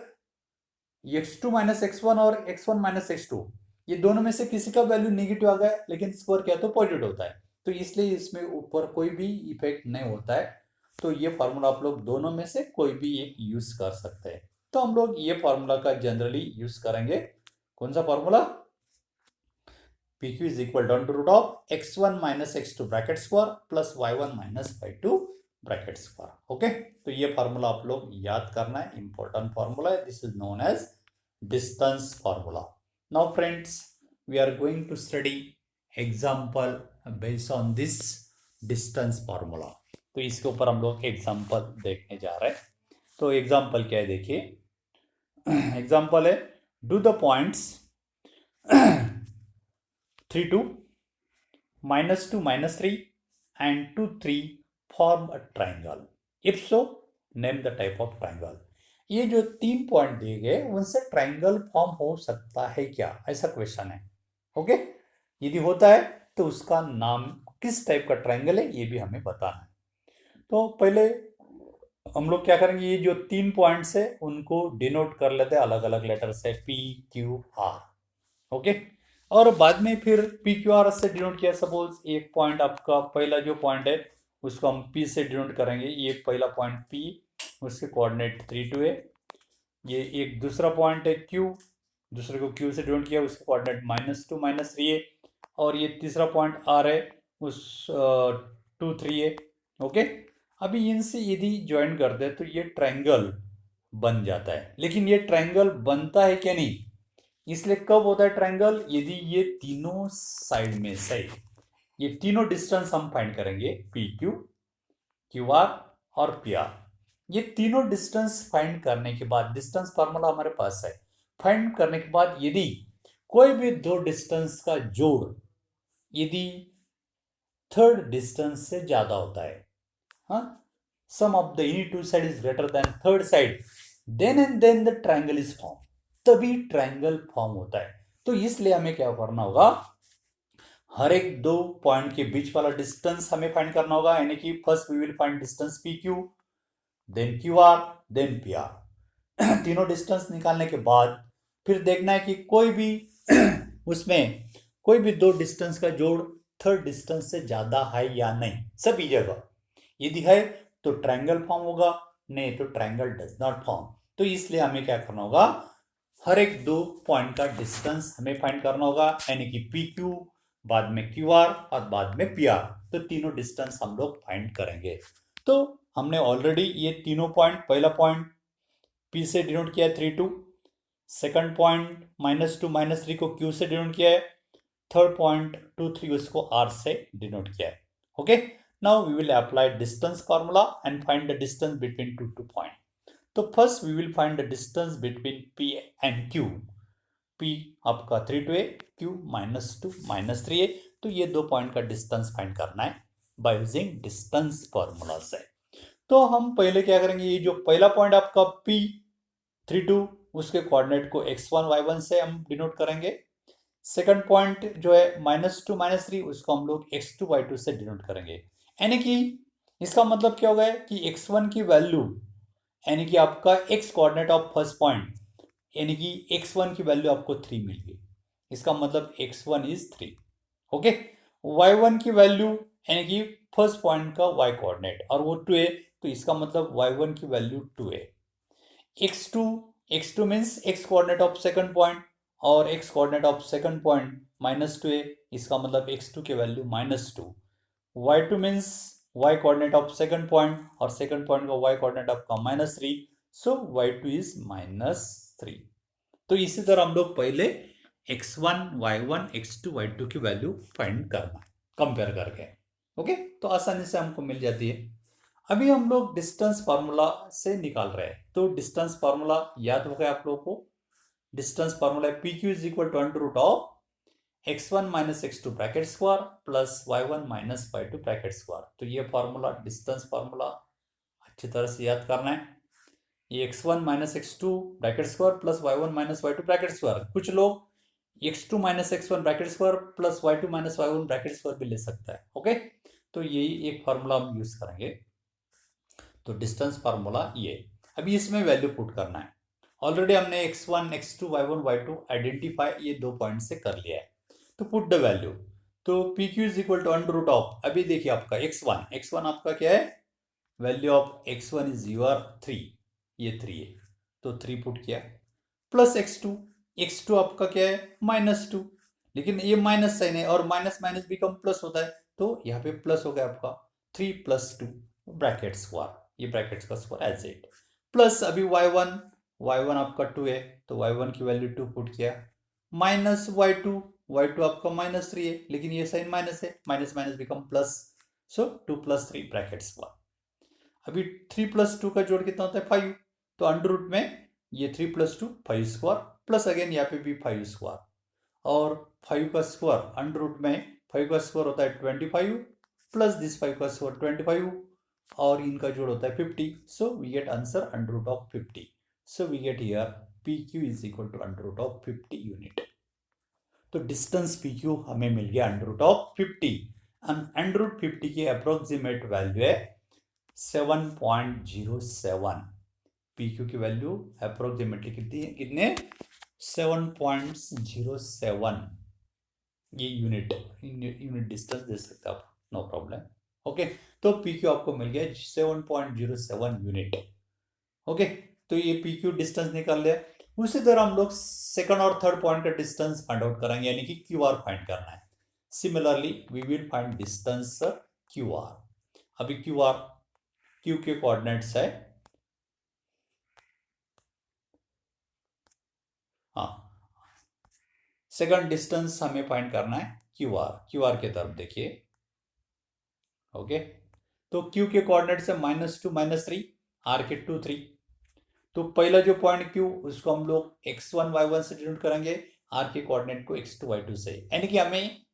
x2 माइनस x1 और x1 माइनस x2, ये दोनों में से किसी का वैल्यू नेगेटिव आ गया, लेकिन स्क्वायर क्या है तो पॉजिटिव होता है। तो इसलिए इसमें ऊपर कोई भी इफेक्ट नहीं होता है। तो ये फार्मूला आप लोग दोनों में से कोई भी एक यूज कर सकते हैं। तो हम लोग ये फार्मूला का जनरली यूज करेंगे। कौन सा formula? PQ is equal to under root of x1 minus x2 bracket square plus y1 minus y2 bracket square. Okay, तो ये फार्मूला आप लोग याद करना है, इंपॉर्टेंट फार्मूला है। This is known as distance formula. Now friends, we are going to study example based on this distance formula. तो इसके ऊपर हम लोग एग्जाम्पल देखने जा रहे हैं। तो एग्जाम्पल क्या है देखिए। एग्जाम्पल है, do the points 3 2 -2 -3 and 2 3 form a triangle. If so, name the type of triangle. ये जो 3 पॉइंट दिए गए उनसे ट्राइंगल फॉर्म हो सकता है क्या, ऐसा क्वेश्चन है। ओके, यदि होता है तो उसका नाम किस टाइप का ट्राइंगल है ये भी हमें बताना है। तो पहले हम लोग क्या करेंगे, ये जो 3 पॉइंट्स है उनको डिनोट कर लेते हैं अलग अलग लेटर से, PQR। ओके, और बाद में फिर PQR से डिनोट किया। सपोज एक पॉइंट आपका पहला जो पॉइंट है उसको हम P से डिनोट करेंगे। ये पहला पॉइंट P, उसके कोऑर्डिनेट 3 2 है। ये एक दूसरा पॉइंट है Q, दूसरे को Q से डिनोट किया, उसके कोऑर्डिनेट -2 -3 है। और ये तीसरा पॉइंट R है, उस 2 3 है। ओके, अभी इनसे यदि ज्वाइन करते हैं तो ये ट्रायंगल बन जाता है। लेकिन ये ट्रायंगल बनता है क्या नहीं, इसलिए कब होता है ट्रायंगल, यदि ये तीनों साइड में से ये तीनों डिस्टेंस हम फाइंड करेंगे, PQ, QR और PR। ये तीनों डिस्टेंस फाइंड करने के बाद, डिस्टेंस फार्मूला हमारे पास है, फाइंड करने के बाद यदि कोई भी दो डिस्टेंस का जोड़ यदि थर्ड डिस्टेंस से ज्यादा होता है, हाँ, sum of the any two side is greater than third side, then and then the triangle is form, तभी ट्रायंगल फॉर्म होता है। तो इसलिए हमें क्या करना होगा, हर एक दो पॉइंट के बीच वाला डिस्टेंस हमें फाइंड करना होगा। यानी कि first we will find distance PQ, then QR, then PR। तीनों डिस्टेंस निकालने के बाद फिर देखना है कि कोई भी उसमें कोई भी दो डिस्टेंस का जोड़ थर्ड डिस्टेंस से ज्यादा है या नहीं, सभी जगह। यदि है तो ट्रायंगल फॉर्म होगा, नहीं तो ट्रायंगल डज नॉट फॉर्म। तो इसलिए हमें क्या करना होगा, हर एक दो पॉइंट का डिस्टेंस हमें फाइंड करना होगा। यानी कि PQ, बाद में QR और बाद में PR। तो तीनों डिस्टेंस हम लोग फाइंड करेंगे। तो हमने ऑलरेडी ये तीनों पॉइंट, पहला पॉइंट P से डिनोट किया है 3 2, सेकंड पॉइंट -2 -3 को Q से डिनोट किया है, थर्ड पॉइंट 2 3 उसको R से डिनोट किया है। Okay, now we will apply distance formula and find the distance between two point. तो first we will find the distance between P and Q। P आपका 3 2 है, Q -2 -3 है। तो ये दो पॉइंट का डिस्टेंस फाइंड करना है बाय यूजिंग डिस्टेंस फार्मूला से। तो हम पहले क्या करेंगे, ये जो पहला पॉइंट आपका P 3 2, उसके कोऑर्डिनेट को x1 y1 से हम डिनोट करेंगे। सेकंड पॉइंट जो है -2 -3, उसको हम लोग x2 y2 से डिनोट करेंगे। यानी कि इसका मतलब क्या होगा कि x1 की वैल्यू, यानी कि आपका x coordinate of first point, यानी कि x1 की वैल्यू आपको 3 मिल गई। इसका मतलब x1 इज 3। ओके, y1 की वैल्यू यानी कि फर्स्ट पॉइंट का y कोऑर्डिनेट और वो 2 है, तो इसका मतलब y1 की वैल्यू 2 है। x2 means x coordinate of second point और x coordinate of second point -2 है, इसका मतलब x2 की value -2। y2 means y coordinate of second point और सेकंड पॉइंट का y कोऑर्डिनेट आपका -3, सो y2 इज -3। तो इसी तरह हम लोग पहले x1 y1 x2 y2 की वैल्यू फाइंड करना, कंपेयर करके। ओके, तो आसानी से हमको मिल जाती है। अभी हम लोग डिस्टेंस फार्मूला से निकाल रहे हैं। तो डिस्टेंस फार्मूला याद हो गया आप लोगों को। Distance formula PQ is equal to under root of x1 - x2 bracket square plus y1 - y2 bracket square. तो ये फार्मूला डिस्टेंस फार्मूला अच्छी तरह से याद करना है। ये x1 - x2 bracket square plus y1 - y2 bracket square. कुछ लोग x2 - x1 bracket square plus y2 - y1 bracket square भी ले सकता है। ओके, तो यही एक फार्मूला हम यूज करेंगे। तो डिस्टेंस फार्मूला ये, अभी इसमें वैल्यू पुट करना है। ऑलरेडी हमने x1 x2 y1 y2 identify ये दो पॉइंट से कर लिया है। तो पुट द वैल्यू, तो P Q is equal to under root of, अभी देखिए आपका x1 आपका क्या है, value of x1 is your 3, ये 3 है तो 3 पुट किया, प्लस x2 आपका क्या है -2, लेकिन ये माइनस साइन है और माइनस माइनस बिकम प्लस होता है तो यहाँ पे प्लस हो गया आपका 3 + 2 ब्रैकेट स्क्वायर, ये ब्रैकेट्स का स्क्वायर एज इट, प्लस अभी y1 आपका 2 है तो y1 की वैल्यू 2 पुट किया, माइनस y2 आपका -3 है लेकिन ये साइन माइनस है, माइनस माइनस बिकम प्लस, सो 2 + 3 ब्रैकेट स्क्वायर, अभी 3 + 2 का जोड़ कितना होता है 5, तो अंडर रूट में ये 3 + 2 5 स्क्वायर, प्लस अगेन यहाँ पे भी 5 स्क्वायर, और 5 का स्क्वायर अंडर रूट में 5 का स्क्वायर होता है 25 प्लस दिस 5 का स्क्वायर 25 और इनका जोड़ होता है 50, so we get answer under root of 50, so we get here P Q is equal to under root of 50 unit. तो डिस्टेंस पी क्यू हमें मिल गया under root of 50, under root 50 की अप्रोक्सीमेट वैल्यू है 7.07, पी क्यू की value approximately कितने 7.07, ये unit distance दे सकते आप, नो प्रॉब्लम। ओके, तो पी क्यू आपको मिल गया 7.07 यूनिट। ओके, तो ये पी क्यू डिस्टेंस निकाल लिया, उसी तरह हम लोग सेकंड और थर्ड पॉइंट का डिस्टेंस फाइंड आउट करेंगे, यानी कि क्यू आर फाइंड करना है। Similarly we will find distance Q R, अभी क्यू के कोऑर्डिनेट्स है, हाँ सेकंड डिस्टेंस हमें फाइंड करना है क्यू आर के तरफ देखिए। ओके, तो क्यू के कोऑर्डिनेट्स है -2 -3, आर के 2 3, तो पहला जो पॉइंट क्यू उसको हम लोग x1 y1 से डिनोट करेंगे, आर के कोऑर्डिनेट को x2 y2 से, यानी कि हमें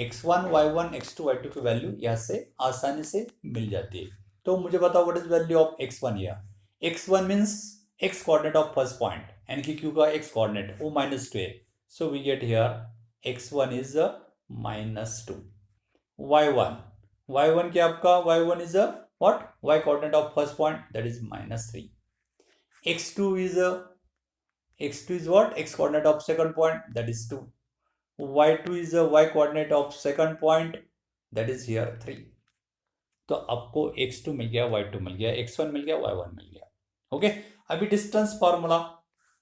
x1 y1 x2 y2 की वैल्यू यहाँ से आसानी से मिल जाती है। तो मुझे बताओ what is value of x1 here, x1 means x coordinate of first point, यानी कि q का x कोऑर्डिनेट वो -2 है, so we get here x1 is -2, y1 क्या आपका y1 is what y coordinate of first point that is -3, x2 is what x coordinate of second point that is 2, y2 is a y coordinate of second point that is here 3, तो आपको x2 मिल गया, y2 मिल गया, x1 मिल गया, y1 मिल गया। Okay, अभी distance formula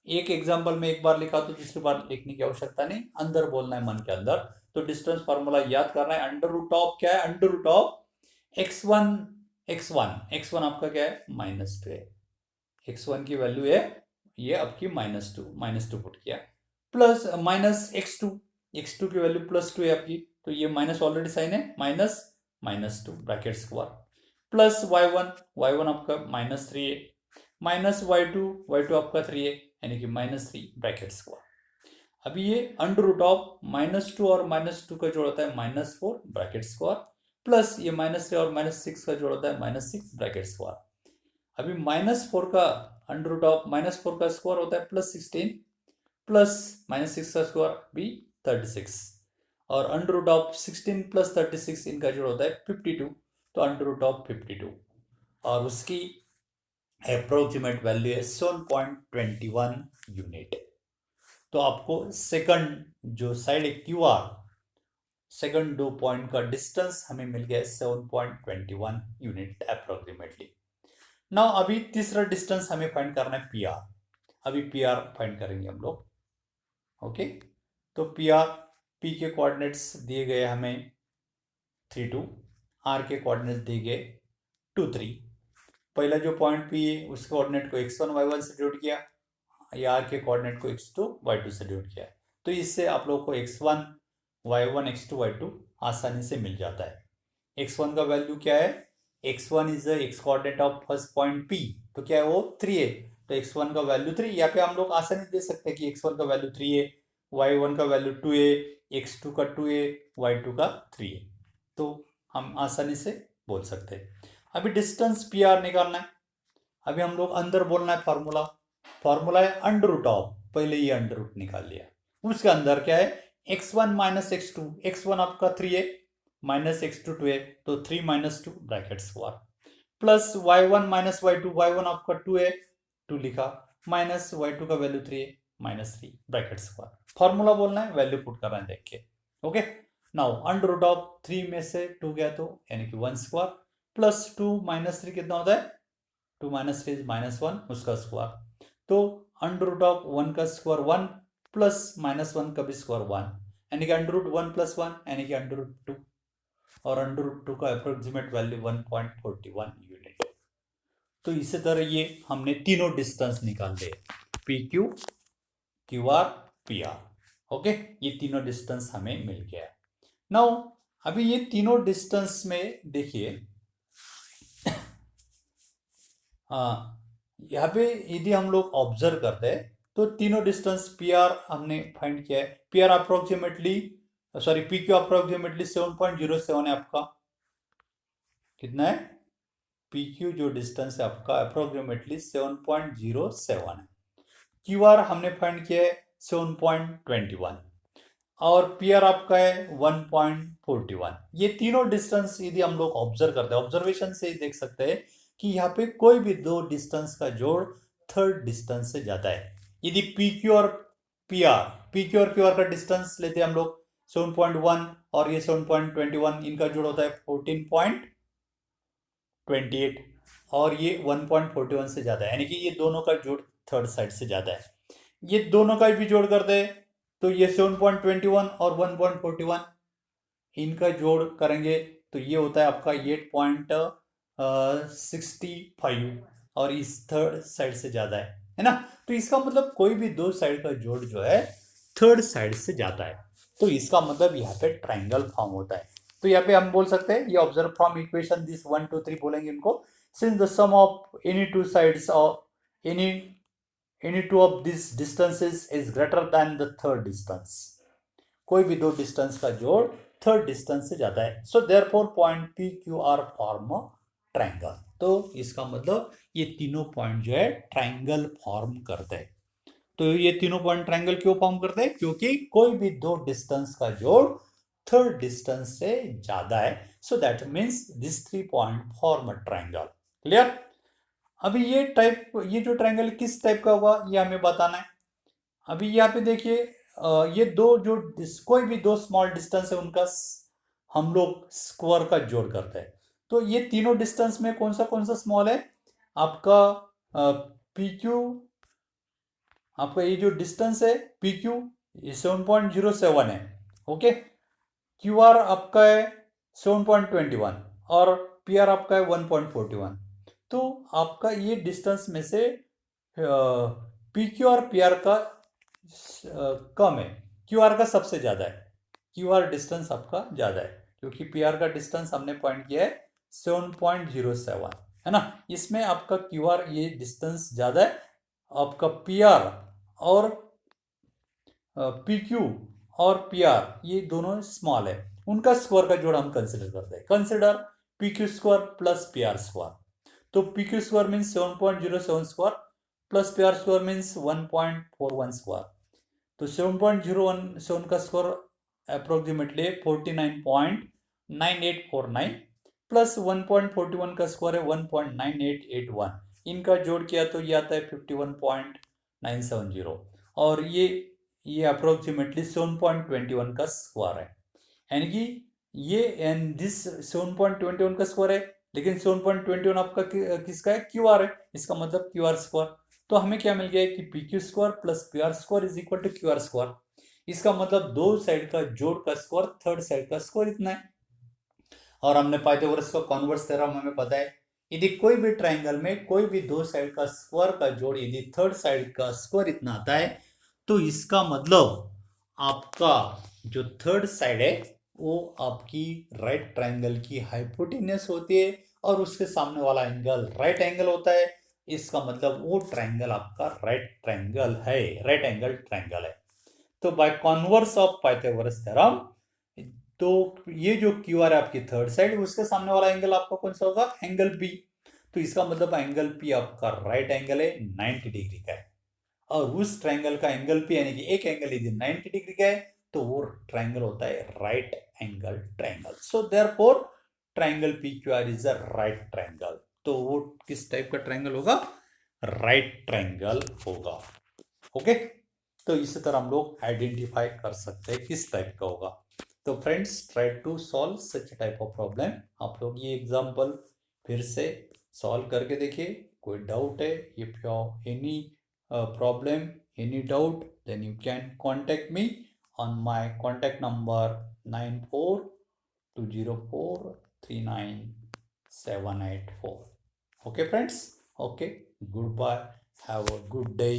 एक example में एक बार लिखा तो दूसरी बार लिखने की आवश्यकता नहीं, अंदर बोलना है मन के अंदर, तो डिस्टेंस फॉर्मूला याद करना है, अंडर रूट ऑफ क्या है, अंडर रूट ऑफ x1 आपका क्या है -2 है, x1 की वैल्यू है ये आपकी -2 पुट किया, प्लस माइनस x2 की वैल्यू +2 है आपकी, तो ये माइनस ऑलरेडी साइन है, -2 ब्रैकेट स्क्वायर, प्लस y1 आपका -3 है, माइनस y2 आपका 3 है, यानी कि -3 ब्रैकेट स्क्वायर। अभी ये अंडर रूट ऑफ -2 और -2 का जोड़ होता है -4 ब्रैकेट स्क्वायर, प्लस ये -3 और -6 का जोड़ होता है -6 ब्रैकेट स्क्वायर। अभी -4 का अंडर रूट ऑफ -4 का स्क्वायर होता है +16, प्लस -6 का स्क्वायर भी 36, और अंडर रूट ऑफ 16 + 36 इनका जोड़ होता है 52, तो अंडर रूट ऑफ 52 और उसकी अप्रोक्सीमेट वैल्यू है 7.21 यूनिट। तो आपको सेकंड जो साइड है क्यू आर, सेकंड दो पॉइंट का डिस्टेंस हमें मिल गया 7.21 यूनिट अप्रोक्सीमेटली। नाउ अभी तीसरा डिस्टेंस हमें फाइंड करना है पी आर, अभी पी आर फाइंड करेंगे हम लोग। ओके, तो पी के कोऑर्डिनेट्स दिए गए हमें 3 2, आर के कोऑर्डिनेट्स दिए गए 2 3, पहला जो पॉइंट पी है उस कोऑर्डिनेट को x1 y1 से डिनोट किया, या आर के कोऑर्डिनेट को x2 y2 से डिनोट किया, तो इससे आप लोग को x1 y1 x2 y2 आसानी से मिल जाता है। x1 का वैल्यू क्या है, x1 is x coordinate of first point p, तो क्या है वो 3 है, तो x1 का वैल्यू 3, यहाँ पे हम लोग आसानी दे सकते हैं कि x1 का वैल्यू 3 है, y1 का वैल्यू 2 है, x2 का 2 है, y2 का 3 है, तो हम आसानी से बोल सकते हैं। अभी डिस्टेंस पी आर निकालना है, अभी हम लोग अंदर बोलना है, फॉर्मूला है अंडर रूट ऑफ, पहले ये अंडर रूट निकाल लिया, उसके अंदर क्या है x1 - x2, x1 आपका 3 है, -x2 2 है, तो 3 - 2 bracket square, plus y1 - y2, y1 आपका 2 है 2 लिखा, माइनस y2 का वैल्यू 3 है -3 ब्रैकेट स्क्वायर, फॉर्मूला बोलना है, वैल्यू पुट करना है देख के। Okay, now under root of 3 में से 2 गया तो यानी कि 1 स्क्वायर प्लस 2 माइनस 3 कितना होता है 2 माइनस 3 माइनस 1 उसका स्क्वायर। तो अंडर रूट ऑफ 1 का स्क्वायर 1 प्लस माइनस 1 का भी स्क्वायर 1 यानी कि अंडर रूट 1 प्लस 1 यानी कि अंडर रूट 2 और अंडर रूट 2 का अप्रोक्सीमेट वैल्यू 1.41 यूनिट। तो इसी तरह ये हमने तीनों डिस्टेंस निकाल लिए P Q Q R P R. Okay, ये तीनों डिस्टेंस हमें मिल गया। नाउ अभी ये तीनों डिस्टेंस में देखिए यहाँ पे यदि हम लोग ऑब्जर्व करते हैं तो तीनों डिस्टेंस पी आर हमने फाइंड किया है। P R approximately sorry P Q approximately 7.07 है आपका। कितना है पी क्यू जो डिस्टेंस है आपका अप्रोक्सीमेटली 7.07 है। क्यू आर हमने फाइंड किया है 7.21 और पी आर आपका है 1.41। ये तीनों डिस्टेंस यदि हम लोग ऑब्जर्व करते हैं ऑब्जर्वेशन से देख सकते हैं कि यहाँ पे कोई भी दो डिस्टेंस का जोड़ थर्ड डिस्टेंस से ज्यादा है। यदि पी क्यू और क्यू आर का डिस्टेंस लेते हैं हम लोग 7.1 और ये 7.21, इनका जोड़ होता है 14.28 और ये 1.41 से ज्यादा है यानी कि ये दोनों का जोड़ थर्ड साइड से ज्यादा है। ये दोनों का भी जोड़ करते हैं तो ये 7.21 और 1.41 इनका जोड़ करेंगे तो ये होता है आपका 8.65 और इस थर्ड साइड से ज्यादा है ना। तो इसका मतलब कोई भी दो साइड का जोड़ जो है थर्ड साइड से ज्यादा है तो इसका मतलब यहाँ पे ट्राइंगल फॉर्म होता है। तो यहाँ पे हम बोल सकते हैं ये ऑब्जर्व फ्रॉम इक्वेशन दिस 1 2 3 बोलेंगे इनको। Since the sum of any two sides of any two of these distances is greater than the third distance, कोई भी दो डिस्टेंस का जोड़ थर्ड डिस्टेंस से ज्यादा है। So therefore point P Q R form triangle. तो इसका मतलब ये तीनों पॉइंट जो है ट्राइंगल फॉर्म करते हैं। तो ये तीनों पॉइंट ट्राइंगल क्यों फॉर्म करते हैं क्योंकि कोई भी दो डिस्टेंस का जोड़ थर्ड डिस्टेंस से ज्यादा है। So that means this 3 point form triangle. Clear. अभी ये जो ट्रायंगल किस टाइप का होगा ये हमें बताना है। अभी यहाँ पे देखिए ये दो जो कोई भी दो स्मॉल डिस्टेंस है उनका हम लोग स्क्वायर का जोड़ करते हैं। तो ये तीनों डिस्टेंस में कौन सा स्मॉल है आपका पी क्यू। आपका ये जो डिस्टेंस है पी क्यू 7.07 है। ओके, क्यू आर आपका है 7.21 और पी आर आपका है 1.41। तो आपका ये डिस्टेंस में से पी क्यू और पी आर का कम है, क्यू आर का सबसे ज्यादा है। क्यू आर डिस्टेंस आपका ज्यादा है क्योंकि पी आर का डिस्टेंस हमने पॉइंट किया है 7.07 है ना। इसमें आपका क्यू आर ये डिस्टेंस ज्यादा है। आपका पी आर और पी क्यू और पी आर ये दोनों स्मॉल है, उनका स्क्वायर का जोड़ हम कंसिडर करते हैं। Consider P Q square plus P R square. तो P Q square means 7.07 square plus P R square means 1.41 square. तो 7.07 का स्क्वायर अप्रोक्सीमेटली 49.9849 प्लस 1.41 का स्क्वायर है 1.9881। इनका जोड़ किया तो ये आता है 51.970 और ये अप्रोक्सीमेटली 7.21 का स्क्वायर है यानी कि ये एंड दिस 7.21 का स्क्वायर है लेकिन 7.21 आपका किसका है क्यू आर है। इसका मतलब क्यू आर स्क्वायर। तो हमें क्या मिल गया कि P Q square plus P R square is equal to Q R square. इसका मतलब दो साइड का जोड़ का स्क्वायर थर्ड साइड का स्क्वायर इतना है। और हमने पाइथागोरस का कॉन्वर्स थ्योरम हमें पता है यदि कोई भी ट्राइंगल में कोई भी दो साइड का स्क्वायर का जोड़ यदि थर्ड साइड का स्क्वायर इतना आता है तो इसका मतलब आपका जो थर्ड साइड है वो आपकी राइट ट्राइंगल की हाइपोटेन्यूस होती है और उसके सामने वाला एंगल राइट एंगल होता है। इसका मतलब वो ट्राइंगल आपका राइट ट्राइंगल है, राइट एंगल ट्राइंगल है। तो by converse of Pythagoras theorem तो ये जो क्यू आर है आपकी थर्ड साइड उसके सामने वाला एंगल आपका कौन सा होगा एंगल पी। तो इसका मतलब एंगल पी आपका राइट एंगल है 90 डिग्री का है और उस ट्राइंगल का एंगल पी यानी कि एक एंगल यदि 90 डिग्री का है तो वो ट्राइंगल होता है right angle triangle. So therefore triangle P Q R is a right triangle. तो वो किस टाइप का ट्राइंगल होगा राइट ट्राइंगल होगा। ओके, तो इसी तरह हम लोग आइडेंटिफाई कर सकते हैं किस टाइप का होगा। तो friends try to solve such type of problem. आप लोग ये एग्जांपल फिर से सॉल्व करके देखिए। कोई डाउट है, if you have any problem, any doubt, then you can contact me on my contact number 9420439784. Okay friends, okay, goodbye, have a good day.